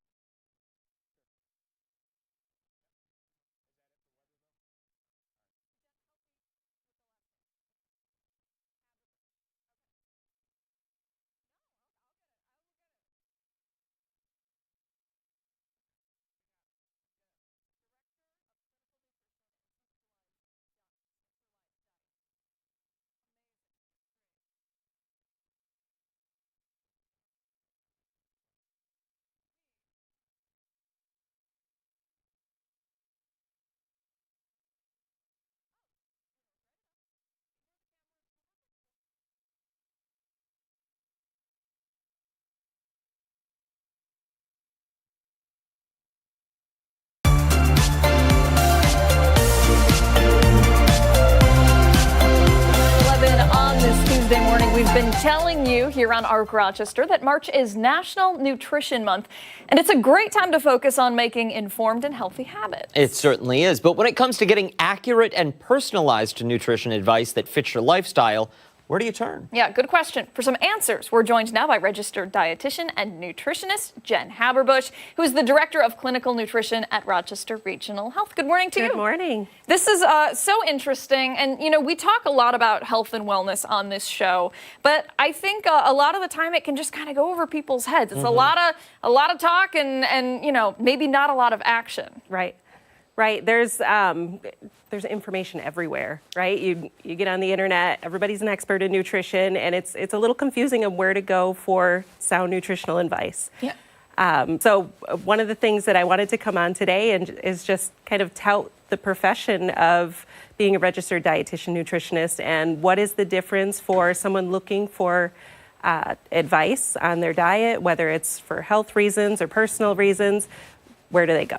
On this Tuesday morning, we've been telling you here on ARC Rochester that March is National Nutrition Month, and it's a great time to focus on making informed and healthy habits. It certainly is. But when it comes to getting accurate and personalized nutrition advice that fits your lifestyle, where do you turn? Yeah, good question. For some answers, we're joined now by registered dietitian and nutritionist Jenn Haberbusch, who is the director of clinical nutrition at Rochester Regional Health. Good morning to you. Good morning. This is so interesting, and we talk a lot about health and wellness on this show, but I think a lot of the time it can just kind of go over people's heads. It's a lot of talk and maybe not a lot of action. Right. There's information everywhere, right? You get on the internet, everybody's an expert in nutrition, and it's a little confusing on where to go for sound nutritional advice. Yeah. So one of the things that I wanted to come on today and is just kind of tout the profession of being a registered dietitian nutritionist and what is the difference for someone looking for advice on their diet, whether it's for health reasons or personal reasons. Where do they go?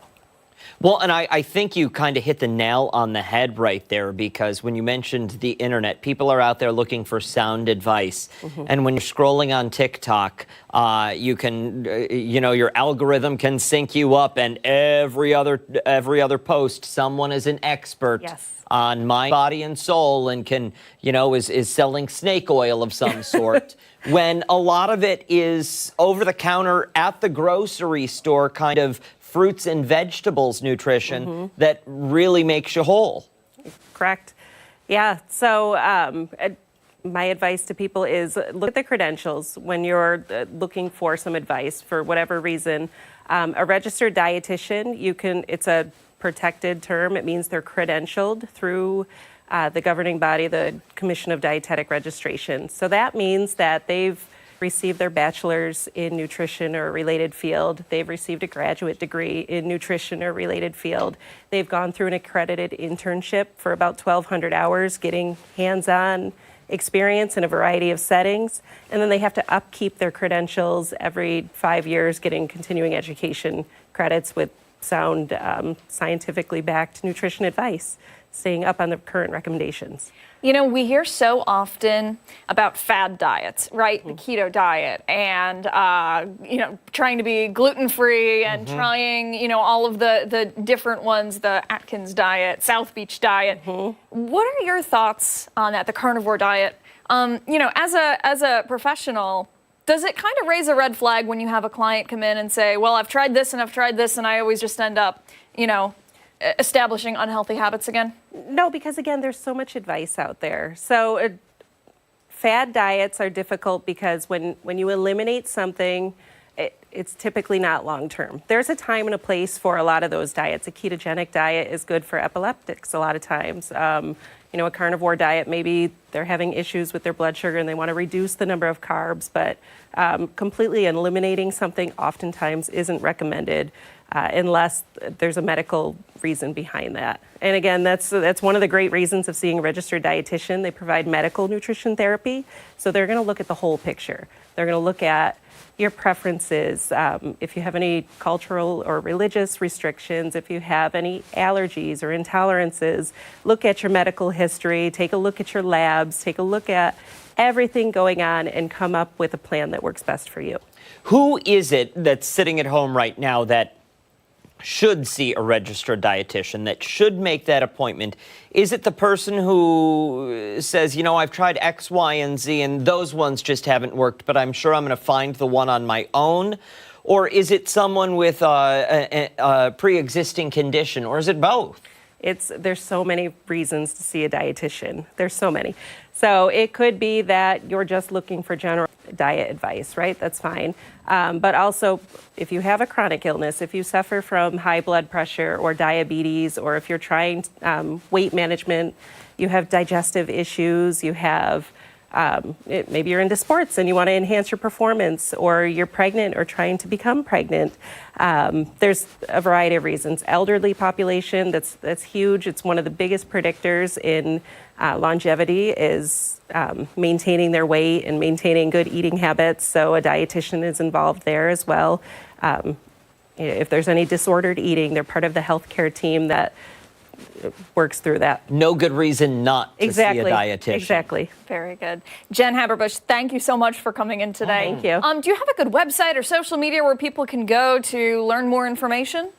Well, and I think you kind of hit the nail on the head right there, because when you mentioned the internet, people are out there looking for sound advice. And when you're scrolling on TikTok, you can, your algorithm can sync you up, and every other post, someone is an expert on mind, body, and soul, and can, is selling snake oil of some sort. When a lot of it is over the counter at the grocery store, kind of fruits and vegetables nutrition that really makes you whole. Correct. Yeah. So my advice to people is look at the credentials when you're looking for some advice for whatever reason. A registered dietitian, it's a protected term. It means they're credentialed through the governing body, the Commission of Dietetic Registration. So that means that they've received their bachelor's in nutrition or a related field. They've received a graduate degree in nutrition or related field. They've gone through an accredited internship for about 1,200 hours, getting hands-on experience in a variety of settings. And then they have to upkeep their credentials every 5 years, getting continuing education credits with sound, scientifically backed nutrition advice, staying up on the current recommendations. You know, we hear so often about fad diets, right? The keto diet and, you know, trying to be gluten-free and trying, you know, all of the different ones, the Atkins diet, South Beach diet. What are your thoughts on that, the carnivore diet? You know, as a professional, does it kind of raise a red flag when you have a client come in and say, well, I've tried this and I've tried this and I always just end up, you know, establishing unhealthy habits again? No, because again, there's so much advice out there. So fad diets are difficult because when you eliminate something, it's typically not long-term. There's a time and a place for a lot of those diets. A ketogenic diet is good for epileptics a lot of times. You know, a carnivore diet, maybe they're having issues with their blood sugar and they want to reduce the number of carbs, but completely eliminating something oftentimes isn't recommended unless there's a medical reason behind that. And again, that's one of the great reasons of seeing a registered dietitian. They provide medical nutrition therapy, so they're going to look at the whole picture. They're going to look at your preferences, if you have any cultural or religious restrictions, if you have any allergies or intolerances, look at your medical history, take a look at your labs, take a look at everything going on and come up with a plan that works best for you. Who is it that's sitting at home right now that should see a registered dietitian, that should make that appointment? Is it the person who says, you know, I've tried X, Y, and Z, and those ones just haven't worked, but I'm sure I'm going to find the one on my own? Or is it someone with a pre-existing condition, or is it both? There's so many reasons to see a dietitian. There's so many. So it could be that you're just looking for general diet advice, right? That's fine. But also, if you have a chronic illness, if you suffer from high blood pressure or diabetes, or if you're trying weight management, you have digestive issues, you have maybe you're into sports and you want to enhance your performance, or you're pregnant or trying to become pregnant. There's a variety of reasons. Elderly population, that's huge. It's one of the biggest predictors in longevity is maintaining their weight and maintaining good eating habits. So a dietitian is involved there as well. If there's any disordered eating, they're part of the healthcare team that works through that. No good reason not to see a dietitian. Exactly. Very good. Jenn Haberbusch, thank you so much for coming in today. Thank you. Do you have a good website or social media where people can go to learn more information?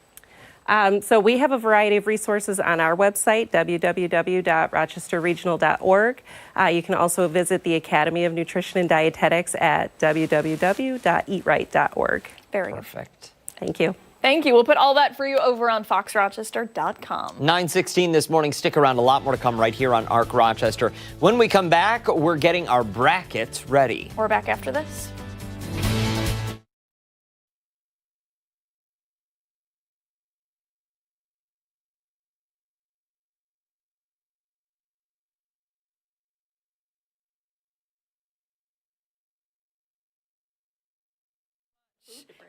So we have a variety of resources on our website, www.rochesterregional.org. You can also visit the Academy of Nutrition and Dietetics at www.eatright.org. Very good. Perfect. Thank you. Thank you. We'll put all that for you over on foxrochester.com. 9:16 this morning. Stick around. A lot more to come right here on ARC Rochester. When we come back, we're getting our brackets ready. We're back after this.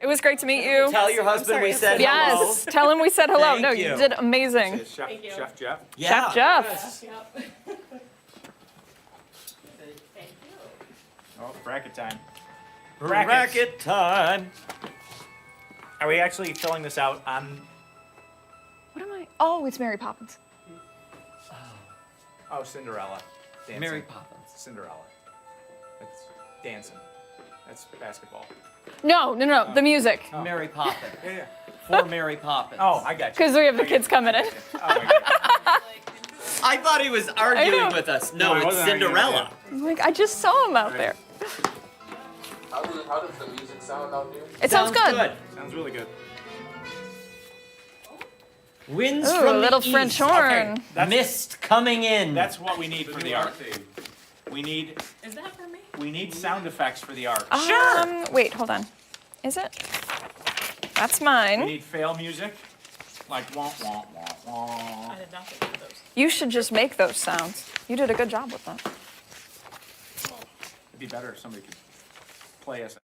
It was great to meet you. Tell your husband we said hello. Yes, tell him we said hello. Thank No, you. you did amazing. Chef Jeff. Yeah. Chef Jeff. Oh, bracket time. Bracket time. Are we actually filling this out on? What am I? Oh, it's Mary Poppins. Oh, Cinderella. Dancing. Mary Poppins. Cinderella. That's dancing. That's basketball. No, the music. Mary Poppins. Yeah. For Mary Poppins. Oh, I got you. Because we have the kids coming in. Oh my God. I thought he was arguing with us. No, I it's wasn't arguing Cinderella. I'm like, I just saw him out there. How does the music sound out there? It sounds good. Sounds really good. Winds Ooh, from a little the French east. horn. Okay. Mist coming in. That's what we need for the ARC. We need. Is that for me? We need sound effects for the ARC. Wait, hold on. Is it? That's We mine. need fail music, like wah wah wah wah. I did not get those. You should just make those sounds. You did a good job with that. It'd be better if somebody could play us.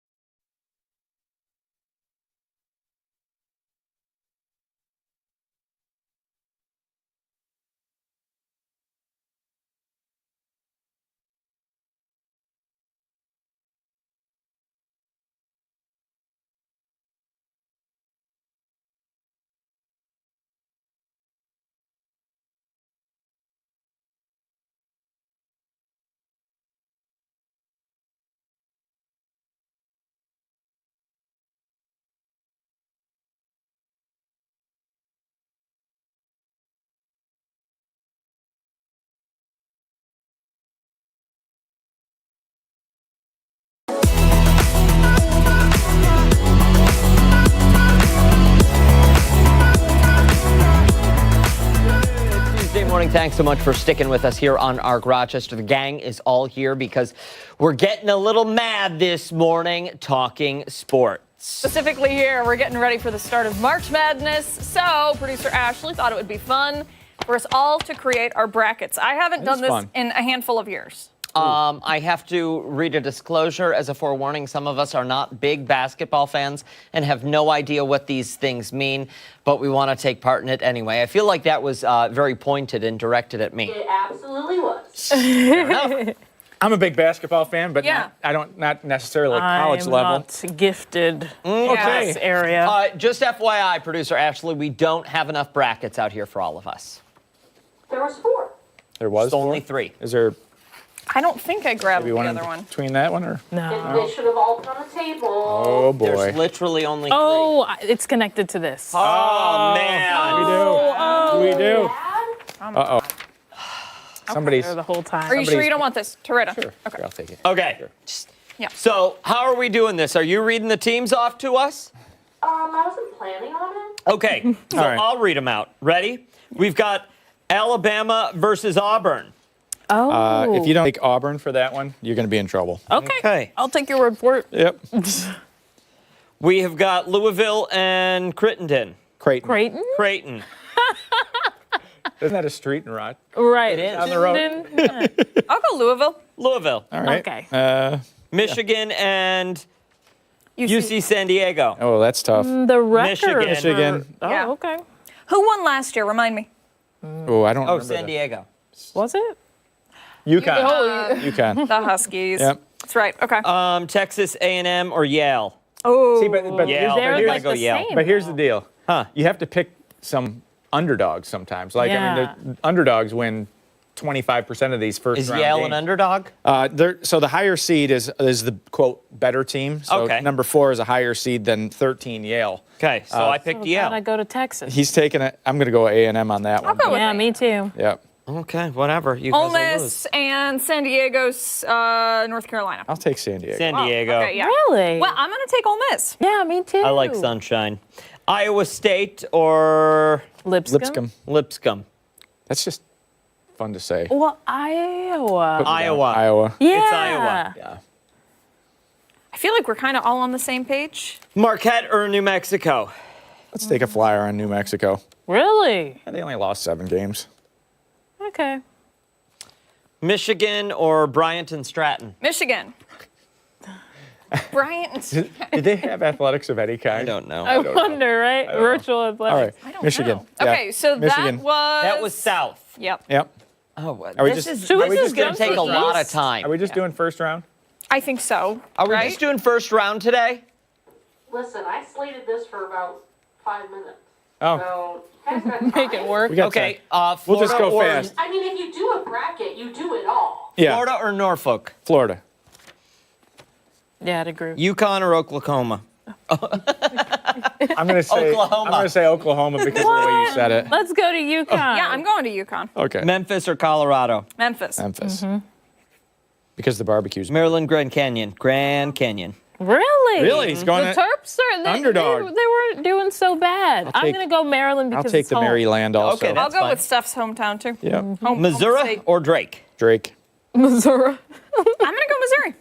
Morning. Thanks so much for sticking with us here on ARC Rochester. The gang is all here because we're getting a little mad this morning talking sports. Specifically here, we're getting ready for the start of March Madness. So producer Ashley thought it would be fun for us all to create our brackets. I haven't done this in a handful of years. I have to read a disclosure as a forewarning. Some of us are not big basketball fans and have no idea what these things mean, but we want to take part in it anyway. I feel like that was very pointed and directed at me. It absolutely was. Fair enough. I'm a big basketball fan, but not necessarily college level. Not gifted in Okay. this area. Just FYI, producer Ashley, we don't have enough brackets out here for all of us. There was 4. There was Only 3. Is there I don't think I grabbed maybe the one other in one. between that one or? No. They should have all been on the table. Oh boy. There's literally only 3. Oh, it's connected to this. Oh, man. We do. Dad? Uh-oh. Somebody's. There the whole time. Are you sure you don't want this? Toretta? Sure. Okay. I'll take it. Okay. Yeah. So how are we doing this? Are you reading the teams off to us? I wasn't planning on it. Okay. So All right. I'll read them out. Ready? We've got Alabama versus Auburn. Oh. If you don't take Auburn for that one, you're going to be in trouble. Okay. I'll take your word for it. Yep. We have got Louisville and Crittenden. Creighton. Creighton? Creighton. Isn't that a street in Rock? Right. It is. Down the road. I'll go Louisville. Louisville. All right. Okay. Michigan and UC San Diego. Oh, that's tough. The record. Michigan. Michigan. Oh, Yeah. okay. Who won last year? Remind me. Oh, I don't Oh, remember. San Diego. Was it? UConn. UConn. The Huskies. Yep. That's right. Okay. Texas A&M or Yale. Oh. See, but Yale. They're But like go the Yale. same. But here's the now. deal. Huh. You have to pick some underdogs sometimes. Like, I mean, the underdogs win 25% of these first Is round Yale games. an underdog? So the higher seed is the, quote, better team. So Okay. number 4 is a higher seed than 13 Yale. Okay, so I picked Oh, Yale. God, I go to Texas. He's taking it. I'm going to go A&M on that one. go with yeah, it. me too. Yep. Okay, whatever. You Ole guys will lose. Miss and San Diego's North Carolina. I'll take San Diego. San Oh, Diego. Okay, yeah. Really? Well, I'm going to take Ole Miss. Yeah, me too. I like Sunshine. Iowa State or Lipscomb. Lipscomb? That's just fun to say. Well, Iowa. Iowa. Iowa. Yeah. It's Iowa. Yeah. I feel like we're kind of all on the same page. Marquette or New Mexico? Let's take a flyer on New Mexico. Really? They only lost 7 games. Okay. Michigan or Bryant and Stratton? Michigan. Bryant. Did they have athletics of any kind? I don't know. I wonder, right? Virtual All athletics. right. Michigan. know. Yeah. Okay, so Michigan. that was South. Yep. Yep. Oh, Are we this just- is, are we this is just going to going take a for lot of East? time. Are we just doing first round? I think so. Are we right? just doing first round today? Listen, I slated this for about 5 minutes. Oh. So, you guys got Make time. it work. We got Okay, time. Florida We'll just go or, fast. I mean, if you do a bracket, you do it all. Yeah. Florida or Norfolk? Florida. Yeah, I'd agree. Yukon or Oklahoma? I'm going to say Oklahoma. I'm going to say Oklahoma because of the way you said it. Let's go to UConn. Yeah, I'm going to UConn. Okay. Memphis or Colorado? Memphis. Memphis. Because the barbecue's Maryland Grand Canyon. Grand Canyon. Really? Really? He's going The at Terps are underdog. They weren't doing so bad. I'm take- going to go Maryland because I'll take it's the home. Maryland also. Okay, I'll that's go fine. with Steph's hometown too. Yep. Home Missouri state. or Drake? Drake. Missouri. I'm gonna go Missouri.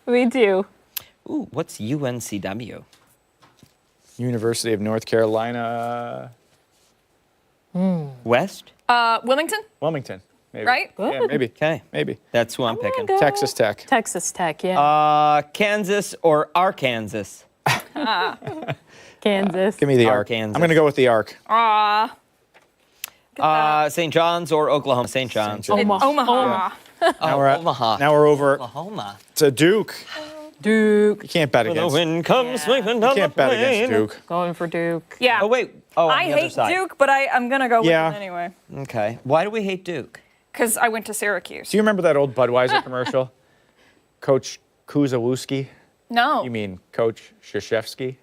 Me too. Ooh, what's UNCW? University of North Carolina. West? Wilmington, Wilmington, maybe. right? Yeah, maybe. Okay. Maybe. That's who I'm picking. Texas Tech. Texas Tech, yeah. Kansas or Arkansas? Kansas. Give me the ARC. Arkansas. I'm going to go with the ARC. St. John's or Oklahoma? St. John's. Omaha. Now we're at- Omaha. Now we're over Oklahoma. to Duke. Duke. You can't bet The against. wind comes sweeping You down can't the bet plain. against Duke. Going for Duke. Yeah. Oh, wait. Oh, on I the other hate side. Duke, but I'm gonna go with Yeah. it anyway Okay. Why do we hate Duke? because I went to Syracuse. Do you remember that old Budweiser commercial? Coach Kuzawuski? No. You mean Coach Krzyzewski?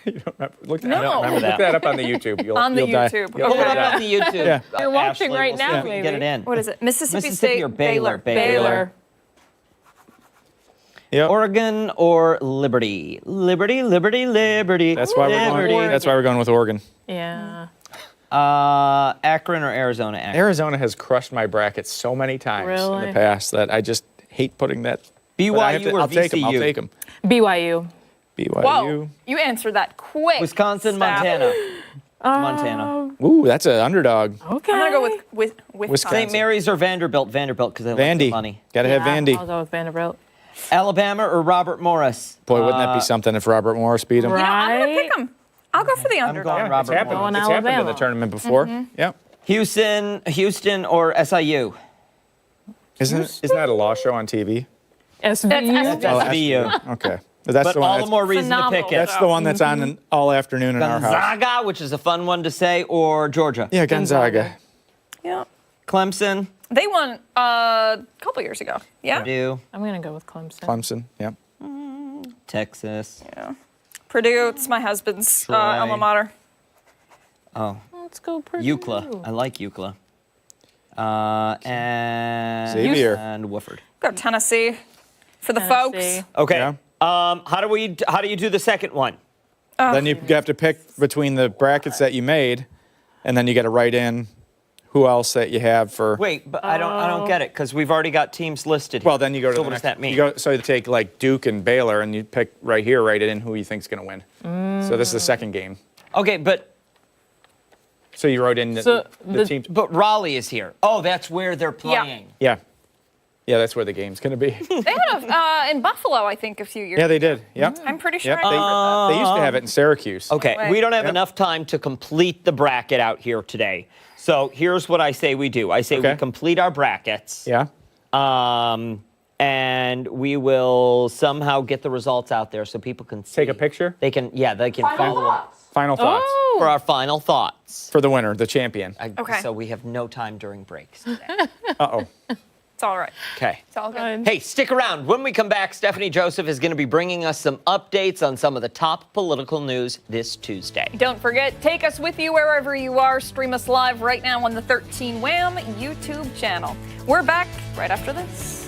You don't remember? Look, No. I don't remember that. Look that up on the YouTube. You'll, On the you'll die. YouTube. You'll Pull it Okay. up die. on the YouTube. Yeah. You're watching Ashley, right we'll now, see if we can get it in. What is it? Mississippi Mississippi State, or Baylor? Baylor. Yep. Oregon or Liberty? Liberty, Liberty, Liberty. That's why we're Liberty. going. That's why we're going with Oregon. Yeah. Akron or Arizona? Akron. Arizona has crushed my bracket so many times in Really? the past that I just hate putting that. BYU but I have to, or I'll take them. I'll VCU? take them. BYU. BYU. Whoa. You answered that quick. Wisconsin, Steph. Montana. Montana. Ooh, that's an underdog. Okay. I'm gonna go with Wisconsin. St. Mary's or Vanderbilt? Vanderbilt because they like the Vandy. money. Got to have Vandy. I'll go with Vanderbilt. Alabama or Robert Morris? Boy, wouldn't that be something if Robert Morris beat him? You know, I'm gonna Right? pick them. I'll go for the underdog. going It's Robert happened. Going It's happened in the Alabama. tournament before. Yep. Houston or SIU? Isn't that a law show on TV? SVU. That's Oh, SVU. Okay. That's But the one. all the That's, more reason to phenomenal. pick it. that's the one that's on all afternoon in our house. Gonzaga, which is a fun one to say, or Georgia? Yeah, Gonzaga. Yeah. Clemson? They won a couple years ago. Yeah. Purdue? I'm going to go with Clemson. Clemson. Yep. Texas? Yeah. Purdue. It's my husband's Troy. alma mater. Oh, Let's go Purdue. UCLA. I like UCLA. And Xavier. and Wofford. Go Tennessee for the Tennessee. folks. Okay. Yeah. How do you do the second one? Then you have to pick between the brackets that you made, and then you got to write in who else that you have for. Wait, but I don't get it because we've already got teams listed. Well, then you go to so the what next. does that mean? You go, so you take like Duke and Baylor, and you pick right here, write it in who you think's going to win. So this is the second game. Okay, but So you wrote in the, So the the- teams. Raleigh is here. Oh, that's where they're playing. Yeah. Yeah, that's where the game's going to be. They had in Buffalo, I think, a few years. Yeah, they did. Yep. I'm pretty sure Yep. I remember that. They used to have it in Syracuse. Okay, way. we don't have Yep. enough time to complete the bracket out here today. So here's what I say we do. I say we Okay. complete our brackets. Yeah. And we will somehow get the results out there so people can see. Take a picture. They can Final follow up thoughts. Final thoughts Oh. for our final thoughts. for the winner, the champion. Okay. So we have no time during breaks today. Uh-oh. It's all right. Okay. It's all good. Hey, stick around. When we come back, Stephanie Joseph is going to be bringing us some updates on some of the top political news this Tuesday. Don't forget, take us with you wherever you are. Stream us live right now on the 13 Wham YouTube channel. We're back right after this.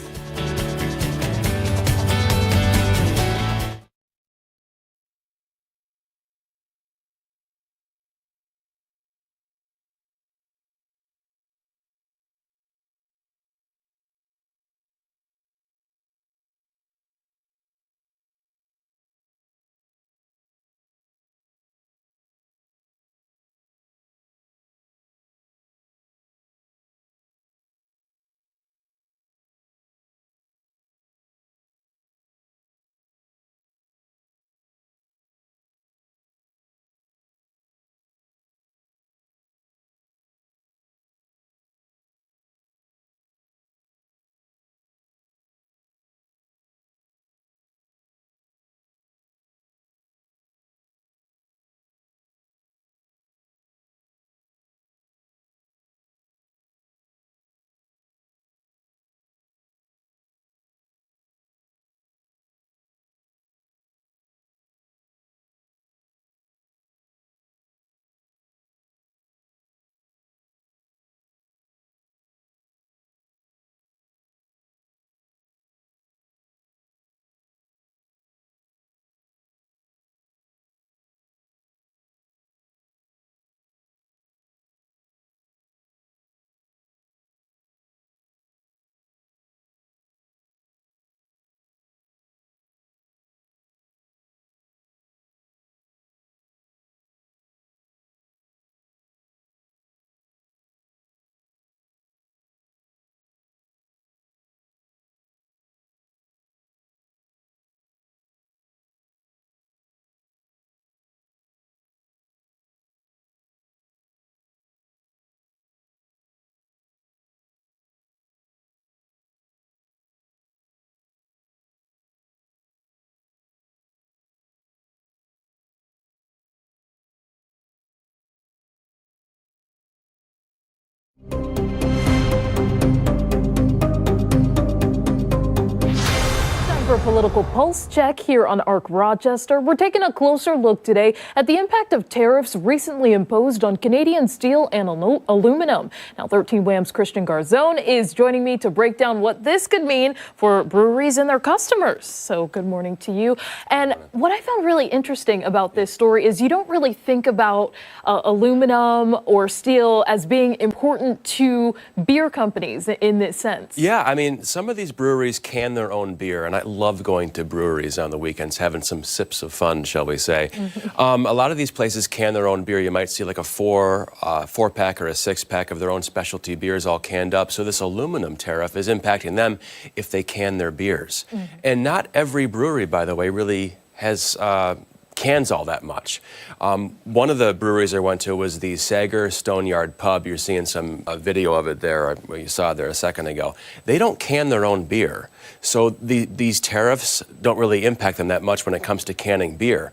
for Political Pulse Check here on ARC Rochester. We're taking a closer look today at the impact of tariffs recently imposed on Canadian steel and aluminum. Now, 13 WHAM's Christian Garzone is joining me to break down what this could mean for breweries and their customers. So good morning to you. And what I found really interesting about this story is you don't really think about aluminum or steel as being important to beer companies in this sense. Yeah, I mean, some of these breweries can their own beer, and I love going to breweries on the weekends, having some sips of fun, shall we say. A lot of these places can their own beer. You might see like a four-pack or a six-pack of their own specialty beers all canned up. So this aluminum tariff is impacting them if they can their beers. And not every brewery, by the way, really has cans all that much. One of the breweries I went to was the Sager Stoneyard Pub. You're seeing some video of it there, you saw it there a second ago. They don't can their own beer. So these tariffs don't really impact them that much when it comes to canning beer.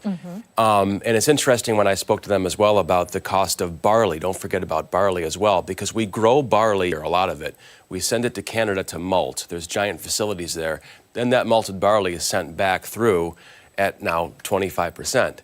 And it's interesting when I spoke to them as well about the cost of barley. Don't forget about barley as well, because we grow barley, or a lot of it. We send it to Canada to malt. There's giant facilities there. Then that malted barley is sent back through at now 25%.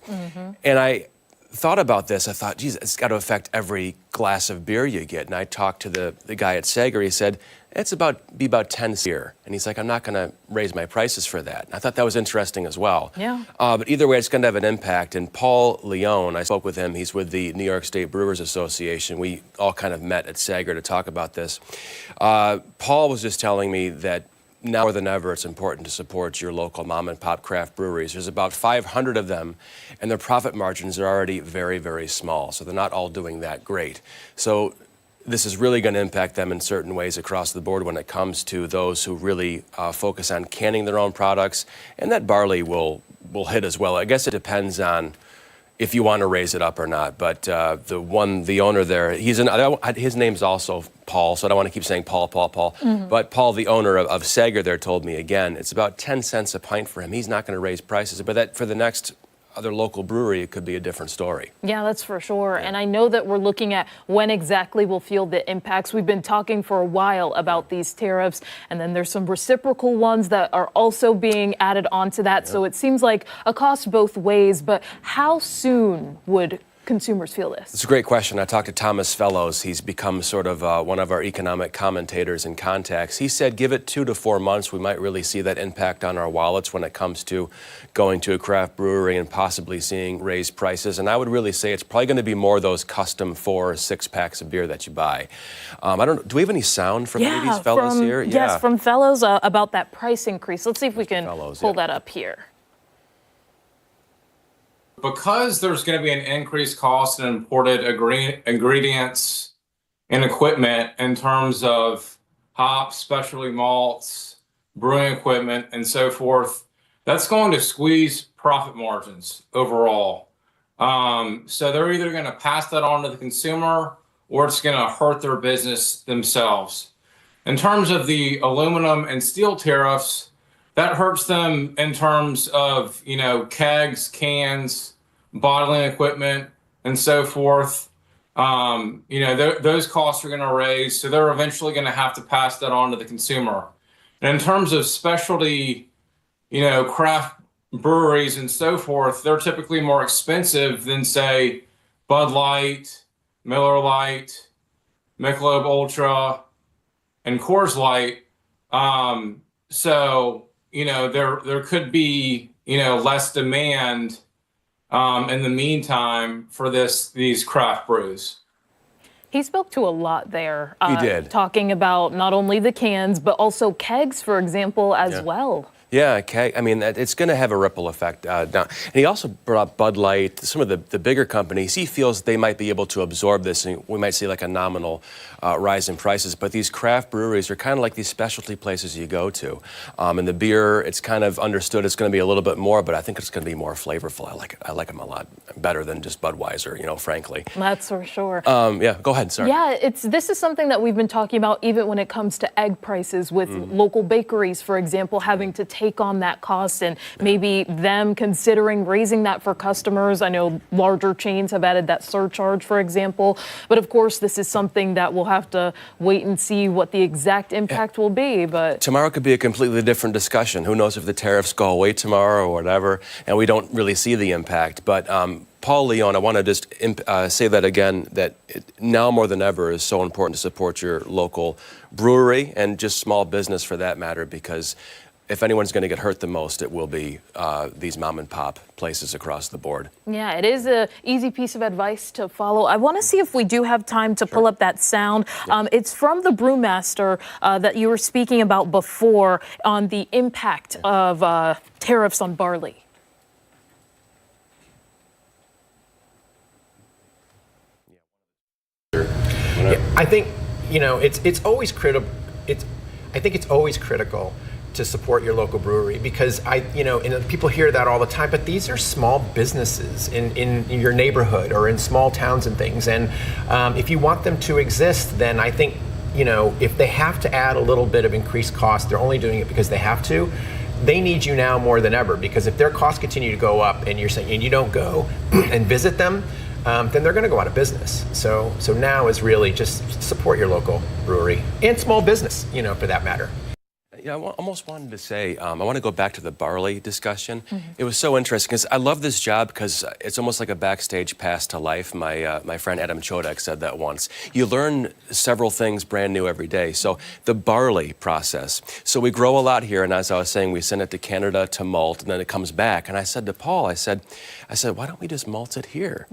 And I thought about this. I thought, geez, it's got to affect every glass of beer you get. And I talked to the guy at Sager. He said, it's be about 10 beer. And he's like, I'm not going to raise my prices for that. And I thought that was interesting as well. But either way, it's going to have an impact. And Paul Leone, I spoke with him. He's with the New York State Brewers Association. We all kind of met at Sager to talk about this. Paul was just telling me that now more than ever, it's important to support your local mom and pop craft breweries. There's about 500 of them, and their profit margins are already very, very small. So they're not all doing that great. So this is really going to impact them in certain ways across the board when it comes to those who really focus on canning their own products. And that barley will hit as well. I guess it depends on if you want to raise it up or not. But the owner there, his name's also Paul, so I don't want to keep saying Paul. But Paul, the owner of Sager there, told me again, it's about 10 cents a pint for him. He's not going to raise prices, but that for the next other local brewery, it could be a different story. Yeah, that's for sure. And I know that we're looking at when exactly we'll feel the impacts. We've been talking for a while about these tariffs, and then there's some reciprocal ones that are also being added onto that. So it seems like a cost both ways, but how soon would consumers feel this? It's a great question. I talked to Thomas Fellows. He's become sort of one of our economic commentators and contacts. He said, give it 2 to 4 months. We might really see that impact on our wallets when it comes to going to a craft brewery and possibly seeing raised prices. And I would really say it's probably going to be more those custom 4 or 6-packs of beer that you buy. Do we have any sound from any of these fellows here? Yes, from Fellows about that price increase. Let's see if we can pull that up here. Because there's going to be an increased cost in imported ingredients and equipment in terms of hops, specialty malts, brewing equipment, and so forth, that's going to squeeze profit margins overall. So they're either going to pass that on to the consumer or it's going to hurt their business themselves. In terms of the aluminum and steel tariffs, that hurts them in terms of, kegs, cans, bottling equipment, and so forth. Those costs are going to raise, so they're eventually going to have to pass that on to the consumer. And in terms of specialty, craft breweries and so forth, they're typically more expensive than, say, Bud Light, Miller Lite, Michelob Ultra, and Coors Light. So there could be less demand in the meantime for these craft brews. He spoke to a lot there. He did. Talking about not only the cans, but also kegs, for example, as well. Yeah, I mean, it's going to have a ripple effect down. And he also brought up Bud Light, some of the bigger companies. He feels they might be able to absorb this, and we might see like a nominal rise in prices. But these craft breweries are kind of like these specialty places you go to. And the beer, it's kind of understood it's going to be a little bit more, but I think it's going to be more flavorful. I like them a lot better than just Budweiser, frankly. That's for sure. Yeah, go ahead, sorry. Yeah, this is something that we've been talking about even when it comes to egg prices with local bakeries, for example, having to take take on that cost and maybe them considering raising that for customers. I know larger chains have added that surcharge, for example. But of course, this is something that we'll have to wait and see what the exact impact will be. But tomorrow could be a completely different discussion. Who knows if the tariffs go away tomorrow or whatever, and we don't really see the impact. But Paul Leon, I want to just say that again, that now more than ever is so important to support your local brewery and just small business for that matter, because if anyone's going to get hurt the most, it will be these mom and pop places across the board. yeah, it is an easy piece of advice to follow. I want to see if we do have time to pull up that sound. It's from the brewmaster that you were speaking about before on the impact of tariffs on barley. Yeah, I think it's always critical. I think it's always critical to support your local brewery because and people hear that all the time. But these are small businesses in your neighborhood or in small towns and things. And if you want them to exist, then I think if they have to add a little bit of increased cost, they're only doing it because they have to. They need you now more than ever because if their costs continue to go up and you don't go and visit them, then they're going to go out of business. So now is really just support your local brewery and small business, for that matter. I almost wanted to say, I want to go back to the barley discussion. It was so interesting because I love this job because it's almost like a backstage pass to life. My friend Adam Chodek said that once. You learn several things brand new every day. So the barley process. So we grow a lot here, and as I was saying, we send it to Canada to malt, and then it comes back. And I said to Paul, I said, why don't we just malt it here?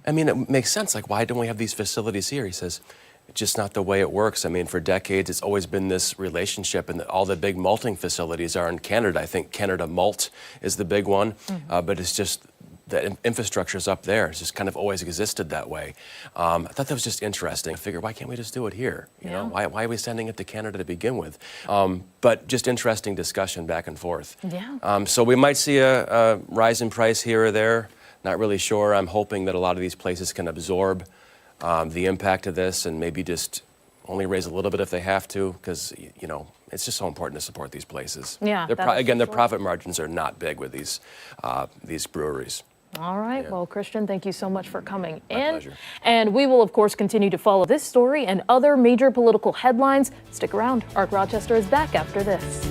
I mean, it makes sense. Like, why don't we have these facilities here? He says, it's just not the way it works. I mean, for decades, it's always been this relationship, and all the big malting facilities are in Canada. I think Canada Malt is the big one, but it's just the infrastructure's up there. It's just kind of always existed that way. I thought that was just interesting. I figured, why can't we just do it here? You know, why are we sending it to Canada to begin with? But just interesting discussion back and forth. Yeah. So we might see a rise in price here or there. Not really sure. I'm hoping that a lot of these places can absorb the impact of this and maybe just only raise a little bit if they have to, because it's just so important to support these places. Yeah. Their profit margins are not big with these breweries. All right. Well, Christian, thank you so much for coming My in. pleasure. And we will, of course, continue to follow this story and other major political headlines. Stick around. ARC Rochester is back after this.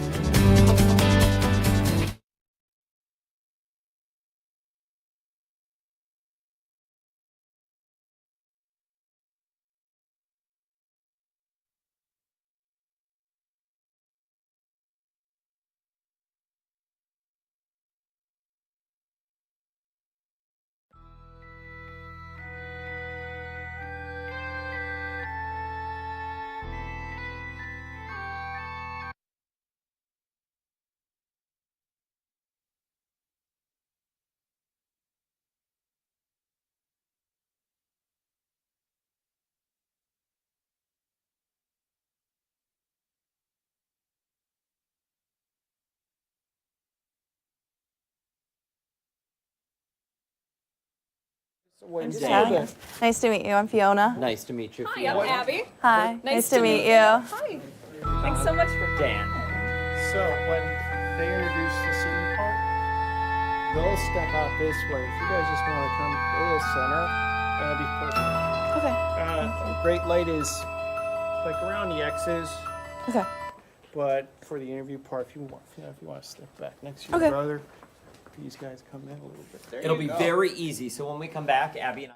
Nice to meet you. I'm Fiona. Nice to meet you. Hi, I'm Abby. Hi. Nice to meet you. Hi. Thanks so much for Dan. So when they introduce the sitting part, they'll step out this way. If you guys just want to come a little center, that'll be perfect. Okay. Great light is like around the X's. Okay. But for the interview part, if you want to step back next to your brother, these guys come in a little bit. There It'll you be go. very easy. So when we come back, Abby and I.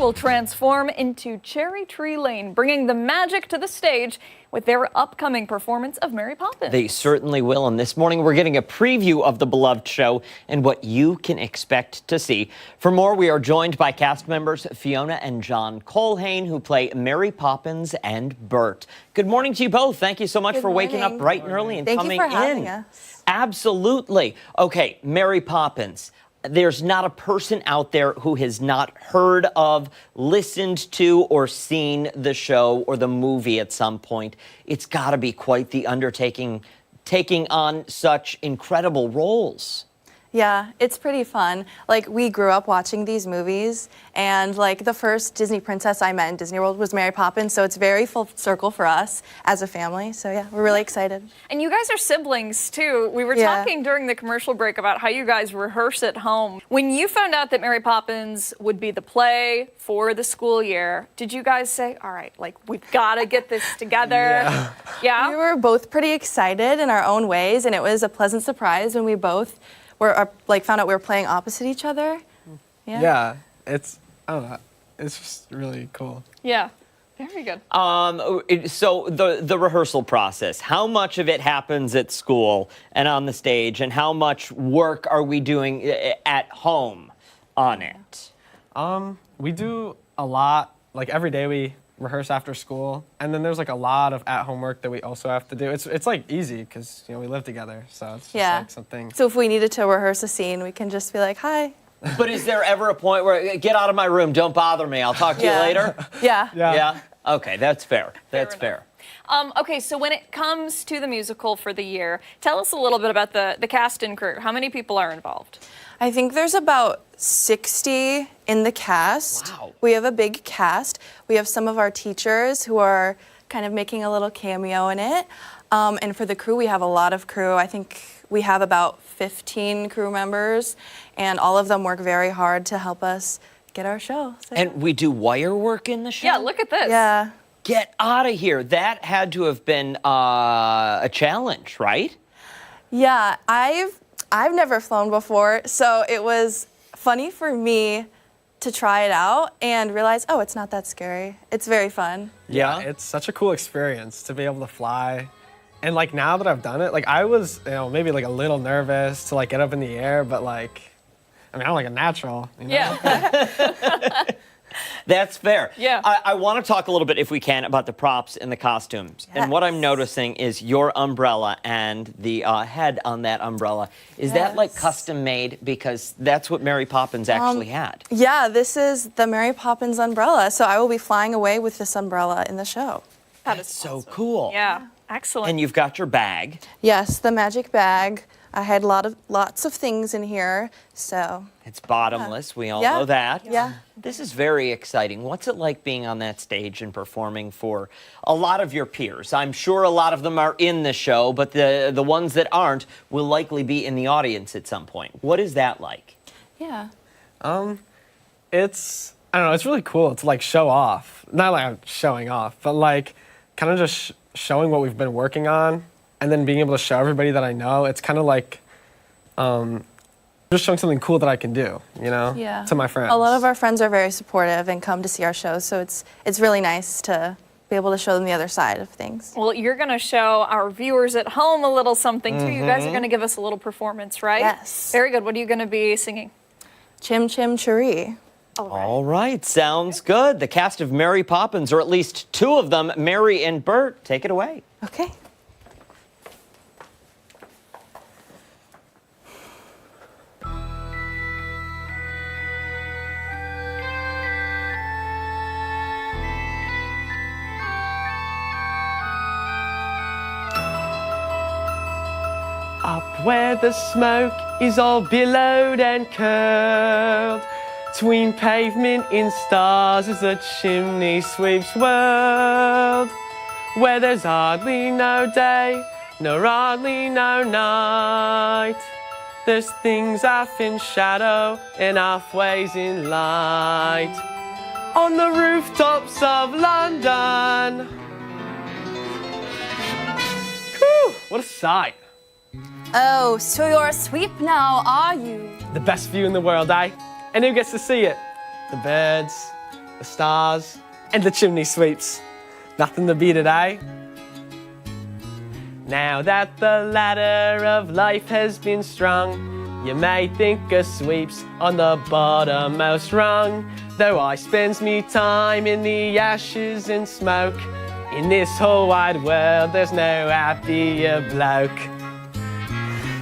will transform into Cherry Tree Lane, bringing the magic to the stage with their upcoming performance of Mary Poppins. They certainly will. And this morning, we're getting a preview of the beloved show and what you can expect to see. For more, we are joined by cast members Fiona and John Colhane, who play Mary Poppins and Bert. Good morning to you both. Thank you so much for waking up bright and early and coming in. Thank you for having us. Absolutely. Okay, Mary Poppins. There's not a person out there who has not heard of, listened to, or seen the show or the movie at some point. It's got to be quite the undertaking, taking on such incredible roles. Yeah, it's pretty fun. Like, we grew up watching these movies, and like the first Disney princess I met in Disney World was Mary Poppins, so it's very full circle for us as a family. So yeah, we're really excited. And you guys are siblings too. We were talking during the commercial break about how you guys rehearse at home. When you found out that Mary Poppins would be the play for the school year, did you guys say, all right, like, we've got to get this together? Yeah. We were both pretty excited in our own ways, and it was a pleasant surprise when we both found out we were playing opposite each other. Yeah, it's, I don't know, it's just really cool. Yeah, very good. So the rehearsal process, how much of it happens at school and on the stage, and how much work are we doing at home on it? We do a lot, like every day we rehearse after school, and then there's like a lot of at-home work that we also have to do. It's like easy because, you know, we live together, so it's just like something. So if we needed to rehearse a scene, we can just be like, hi. But is there ever a point where, get out of my room, don't bother me, I'll talk to you later? Yeah. Okay, that's fair. That's fair. Okay, so when it comes to the musical for the year, tell us a little bit about the cast and crew. How many people are involved? I think there's about 60 in the cast. Wow. We have a big cast. We have some of our teachers who are kind of making a little cameo in it. And for the crew, we have a lot of crew. I think we have about 15 crew members, and all of them work very hard to help us get our show. So. And we do wire work in the show? Yeah, look at this. Yeah. Get out of here. That had to have been a challenge, right? Yeah, I've never flown before, so it was funny for me to try it out and realize, oh, it's not that scary. It's very fun. Yeah, it's such a cool experience to be able to fly. And like now that I've done it, like I was, you know, maybe like a little nervous to like get up in the air, but like, I mean, I'm like a natural. You know? Yeah. That's fair. Yeah. I want to talk a little bit, if we can, about the props and the costumes. Yes. And what I'm noticing is your umbrella and the head on that umbrella. Is that like custom made? Because that's what Mary Poppins actually had. Yeah, this is the Mary Poppins umbrella. So I will be flying away with this umbrella in the show. That is so cool. Yeah, excellent. And you've got your bag. Yes, the magic bag. I had lots of things in here, so. It's bottomless, we all know that. Yeah. This is very exciting. What's it like being on that stage and performing for a lot of your peers? I'm sure a lot of them are in the show, but the ones that aren't will likely be in the audience at some point. What is that like? Yeah. It's, I don't know, it's really cool to like show off. Not like I'm showing off, but like kind of just showing what we've been working on. And then being able to show everybody that I know, it's kind of like just showing something cool that I can do, you know, to my friends. A lot of our friends are very supportive and come to see our shows, so it's really nice to be able to show them the other side of things. Well, you're going to show our viewers at home a little something, too. You guys are going to give us a little performance, right? Yes. Very good. What are you going to be singing? Chim Chim Cheree. All right, sounds good. The cast of Mary Poppins, or at least two of them, Mary and Bert, take it away. Okay. Up where the smoke is all billowed and curled, tween pavement in stars as the chimney sweeps world, where there's hardly no day, nor hardly no night. There's things half in shadow and halfways in light. On the rooftops of London. Whew, what a sight. Oh, so you're asleep now, are you? The best view in the world, eh? And who gets to see it? The birds, the stars, and the chimney sweeps. Nothing to beat it, eh? Now that the ladder of life has been strung, you may think a sweep's on the bottommost rung. Though I spends me time in the ashes and smoke, in this whole wide world there's no happier bloke.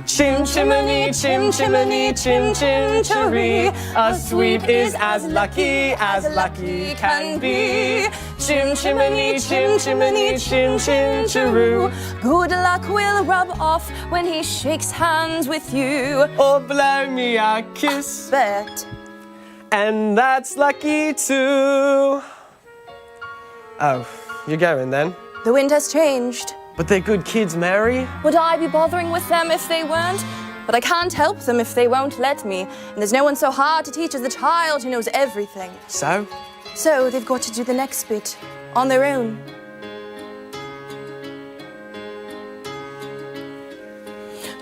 Chim chimney, chim chimney, chim chim chiree. A sweep is as lucky can be. Chim chimney, chim chimney, chim chim chiroo. Good luck will rub off when he shakes hands with you. Or blow me a kiss. Bet. And that's lucky too. Oh, you're going then? The wind has changed. But they're good kids, Mary. Would I be bothering with them if they weren't? But I can't help them if they won't let me. And there's no one so hard to teach as the child who knows everything. So? So they've got to do the next bit on their own.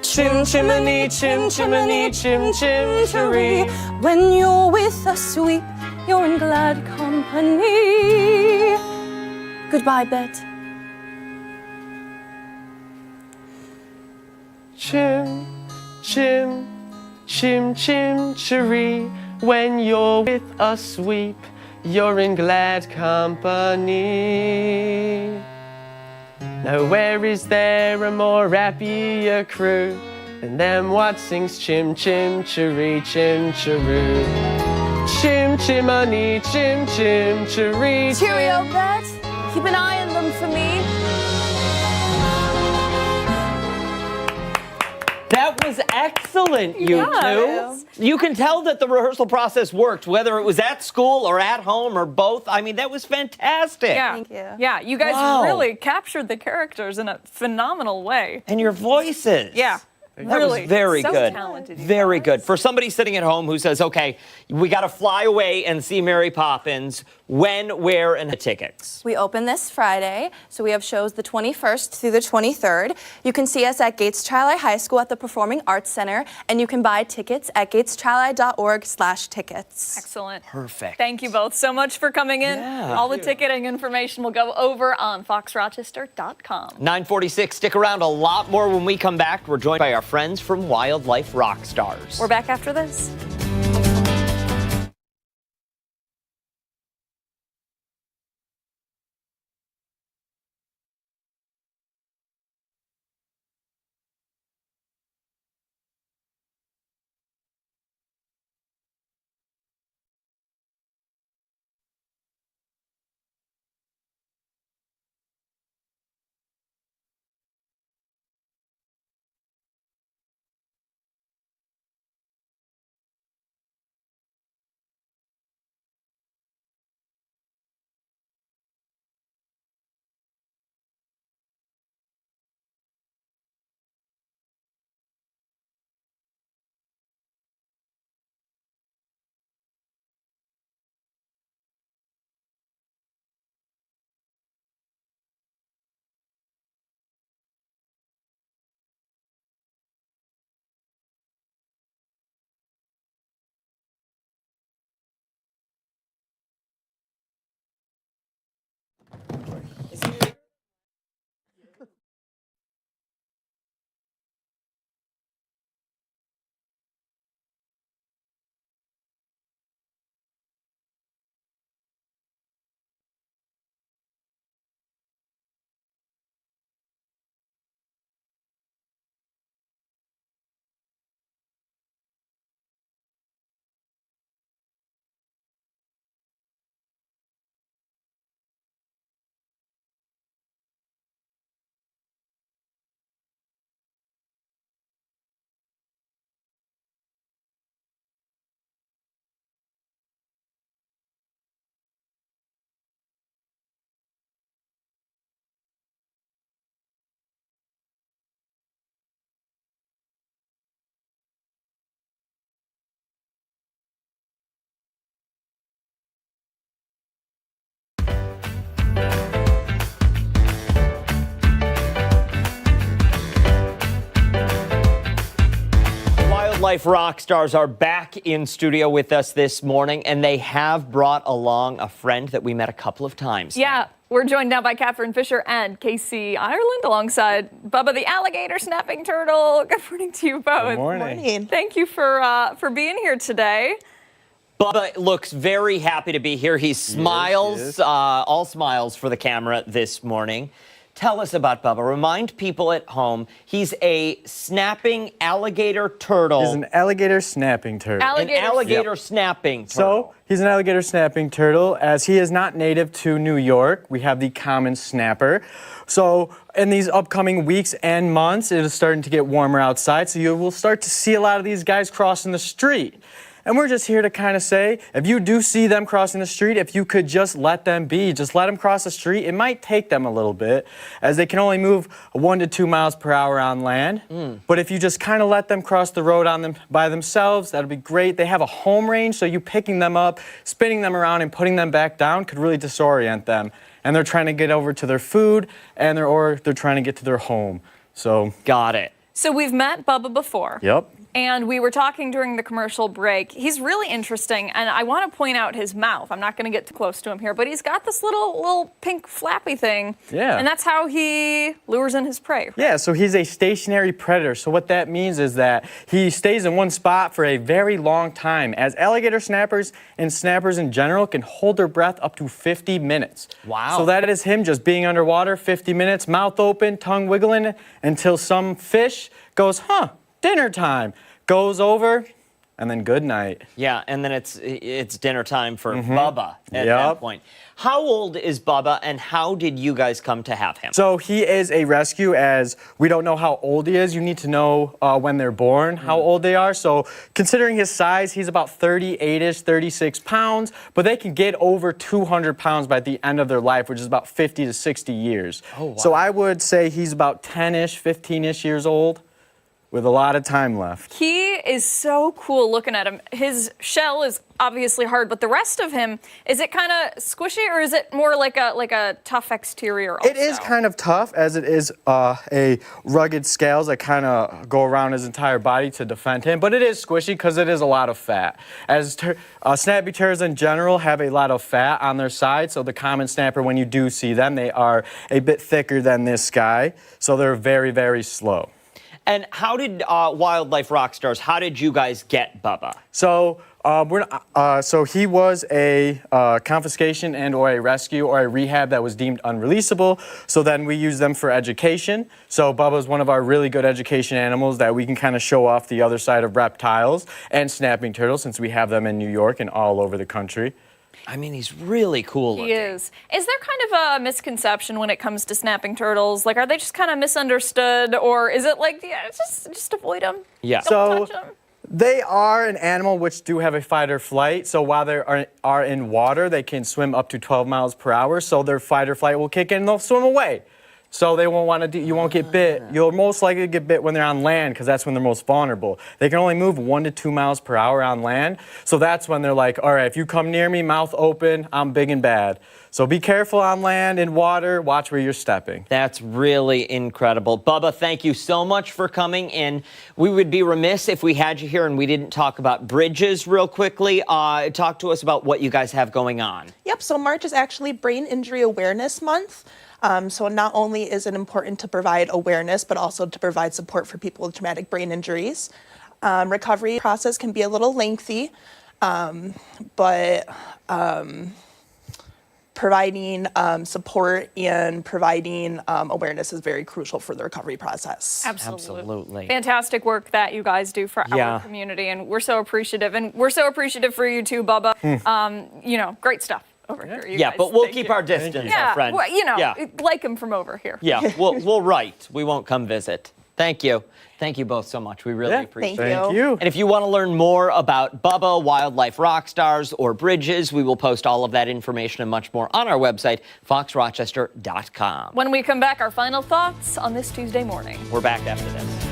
Chim chimney, chim chimney, chim chim chiree. When you're with a sweep, you're in glad company. Goodbye, Bet. Chim, chim, chim chim chiree. When you're with a sweep, you're in glad company. Nowhere is there a more happier crew than them what sings chim chim chiree, chim chiroo. Chim chimney, chim chim chiree. Cheerio, Bet. Keep an eye on them for me. That was excellent, you two. You can tell that the rehearsal process worked, whether it was at school or at home or both. I mean, that was fantastic. Yeah. Thank you. Yeah, you guys Wow. really captured the characters in a phenomenal way. And your voices. Yeah. That Really, was very so good. talented, you Very guys. good. For somebody sitting at home who says, okay, we got to fly away and see Mary Poppins, when, where, and the tickets. We open this Friday, so we have shows the 21st through the 23rd. You can see us at Gates Chili High School at the Performing Arts Center, and you can buy tickets at gateschili.org/tickets. Excellent. Perfect. Thank you both so much for coming in. Yeah. All the ticketing information will go over on foxrochester.com. 9:46, stick around, a lot more when we come back. We're joined by our friends from Wildlife Rockstars. We're back after this. Wildlife rock stars are back in studio with us this morning, and they have brought along a friend that we met a couple of times. Yeah, we're joined now by Catherine Fisher and Casey Ireland alongside Bubba the alligator snapping turtle. Good morning to you both. Good morning. Thank you for being here today. Bubba looks very happy to be here. He smiles, all smiles for the camera this morning. Tell us about Bubba. Remind people at home, he's a snapping alligator turtle. He's an alligator snapping turtle. An alligator snapping turtle. So, he's an alligator snapping turtle. As he is not native to New York, we have the common snapper. So, in these upcoming weeks and months, it is starting to get warmer outside, so you will start to see a lot of these guys crossing the street. And we're just here to kind of say, if you do see them crossing the street, if you could just let them be, just let them cross the street. It might take them a little bit, as they can only move 1 to 2 miles per hour on land. But if you just kind of let them cross the road by themselves, that'll be great. They have a home range, so you picking them up, spinning them around, and putting them back down could really disorient them. And they're trying to get over to their food, or they're trying to get to their home. So, got it. So we've met Bubba before. Yep. And we were talking during the commercial break. He's really interesting, and I want to point out his mouth. I'm not going to get too close to him here, but he's got this little pink flappy thing. Yeah. And that's how he lures in his prey. Right? Yeah, so he's a stationary predator. So what that means is that he stays in one spot for a very long time, as alligator snappers and snappers in general can hold their breath up to 50 minutes. Wow. So that is him just being underwater 50 minutes, mouth open, tongue wiggling, until some fish goes, dinner time, goes over, and then good night. Yeah, and then it's dinner time for Bubba at Yep. that point. How old is Bubba, and how did you guys come to have him? So he is a rescue, as we don't know how old he is. You need to know when they're born, how old they are. So considering his size, he's about 38-ish, 36 pounds, but they can get over 200 pounds by the end of their life, which is about 50 to 60 years. Oh, wow. So I would say he's about 10-ish, 15-ish years old, with a lot of time left. He is so cool looking at him. His shell is obviously hard, but the rest of him, is it kind of squishy, or is it more like a tough exterior also? It is kind of tough, as it is a rugged scales that kind of go around his entire body to defend him, but it is squishy because it is a lot of fat. As snappy turtles in general have a lot of fat on their side, so the common snapper, when you do see them, they are a bit thicker than this guy, so they're very, very slow. And how did Wildlife Rockstars, how did you guys get Bubba? So so he was a confiscation and or a rescue or a rehab that was deemed unreleasable. So then we use them for education. So Bubba's one of our really good education animals that we can kind of show off the other side of reptiles and snapping turtles, since we have them in New York and all over the country. I mean, he's really cool looking. He is. Is there kind of a misconception when it comes to snapping turtles? Like, are they just kind of misunderstood, or is it like, yeah, just avoid them? Yeah. Don't touch them. They are an animal which do have a fight or flight. So while they are in water, they can swim up to 12 miles per hour. So their fight or flight will kick in and they'll swim away. So they won't want to you won't get bit. You'll most likely get bit when they're on land, because that's when they're most vulnerable. They can only move 1 to 2 miles per hour on land. So that's when they're like, all right, if you come near me, mouth open, I'm big and bad. So be careful on land, in water, watch where you're stepping. That's really incredible. Bubba, thank you so much for coming in. We would be remiss if we had you here and we didn't talk about bridges real quickly. Talk to us about what you guys have going on. Yep, so March is actually Brain Injury Awareness Month. So not only is it important to provide awareness, but also to provide support for people with traumatic brain injuries. Recovery process can be a little lengthy, but providing support and providing awareness is very crucial for the recovery process. Absolutely. Fantastic work that you guys do for our community, and we're so appreciative. And we're so appreciative for you too, Bubba. You know, great stuff over here. You guys. But we'll Thank keep you. our distance, our friend. Well, you know, like him from over here. Yeah, we'll write. We won't come visit. Thank you. Thank you both so much. We really appreciate it. Thank you. And if you want to learn more about Bubba, Wildlife Rockstars, or Bridges, we will post all of that information and much more on our website, foxrochester.com. When we come back, our final thoughts on this Tuesday morning. We're back after this.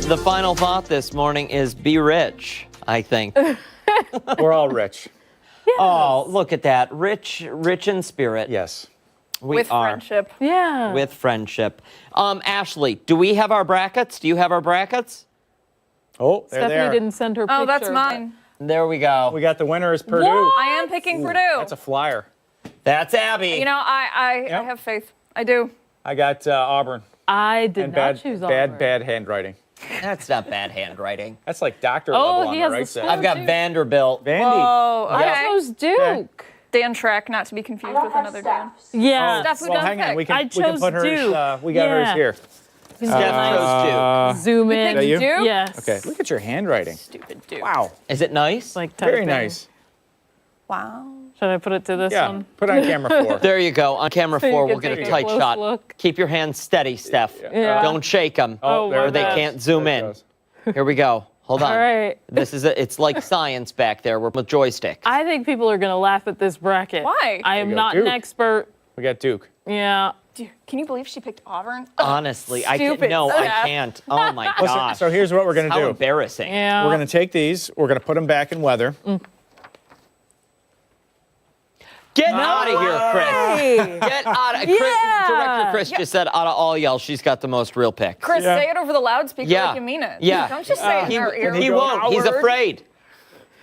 The final thought this morning is be rich, I think. We're all rich. Oh, look at that. Rich in spirit. Yes. We With are. friendship. Yeah. With friendship. Ashley, do we have our brackets? Do you have our brackets? Oh, there they Stephanie are. didn't send her picture. Oh, that's mine. There we go. We got the winner is Purdue. I am picking Purdue. That's a flyer. That's Abby. You know, I have faith. I do. I got Auburn. I did And not choose Auburn. bad handwriting. That's not bad handwriting. That's like doctor Oh, level on he the has right the side. score. I've got Vanderbilt. Vandy. Oh, I okay. chose Duke. Dan Track, not to be confused with another Dan. Yeah. Steph, who Well, done hang on. pick? We can, I we can chose put hers. Duke. We got hers Yeah. here. Steph chose Zoom You in. picked you? Duke? Yes. Okay, look at your handwriting. Stupid Duke. Wow. Duke. Is it nice? Like Very typing. nice. Wow. Should I put it to this Yeah, one? put on camera 4. There you go. On camera So you 4, can we'll get take a a tight close shot. look. Keep your hands steady, Steph. Yeah. Don't shake them, Oh, there or it they goes. can't zoom There it in. goes. Here we go. Hold on. All right. It's like science back there. We're with joysticks. I think people are going to laugh at this bracket. Why? I There am you go. not an Duke. expert. We got Duke. Yeah. Dude, can you believe she picked Auburn? Honestly, I can't. Stupid No, I Steph. can't. Oh my Listen, gosh. so here's what we're going to How do. embarrassing. Yeah. We're going to take these. We're going to put them back in weather. Get out of here, Chris. Get out of Yeah. Director Chris just said, out of all y'all, she's got the most real pick. Chris, Yeah. say it over the loudspeaker Yeah. like you mean it. Yeah. Don't just say it in our ear. He won't. He's Howard. afraid.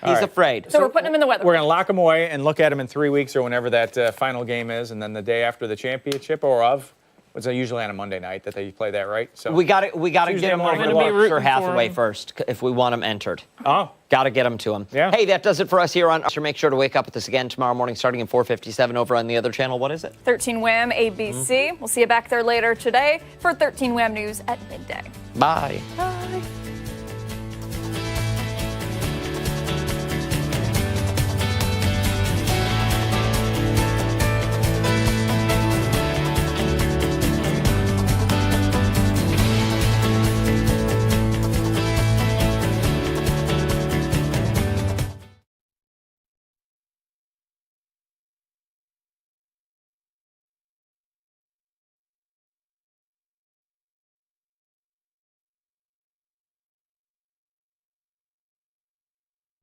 He's right. afraid. So we're putting him in the weather. We're going to lock them away and look at them in 3 weeks or whenever that final game is, and then the day after the championship or of. It's usually on a Monday night that they play that, right? So We got to Tuesday get him over morning. the I'm gonna be Berkshire rooting for Hathaway him. first if we want him entered. Oh, Got to get him to him. Yeah. Hey, that does it for us here on. Make sure to wake up with us again tomorrow morning starting at 4:57 over on the other channel. What is it? 13 Wham ABC. We'll see you back there later today for 13 Wham News at midday. Bye. Bye.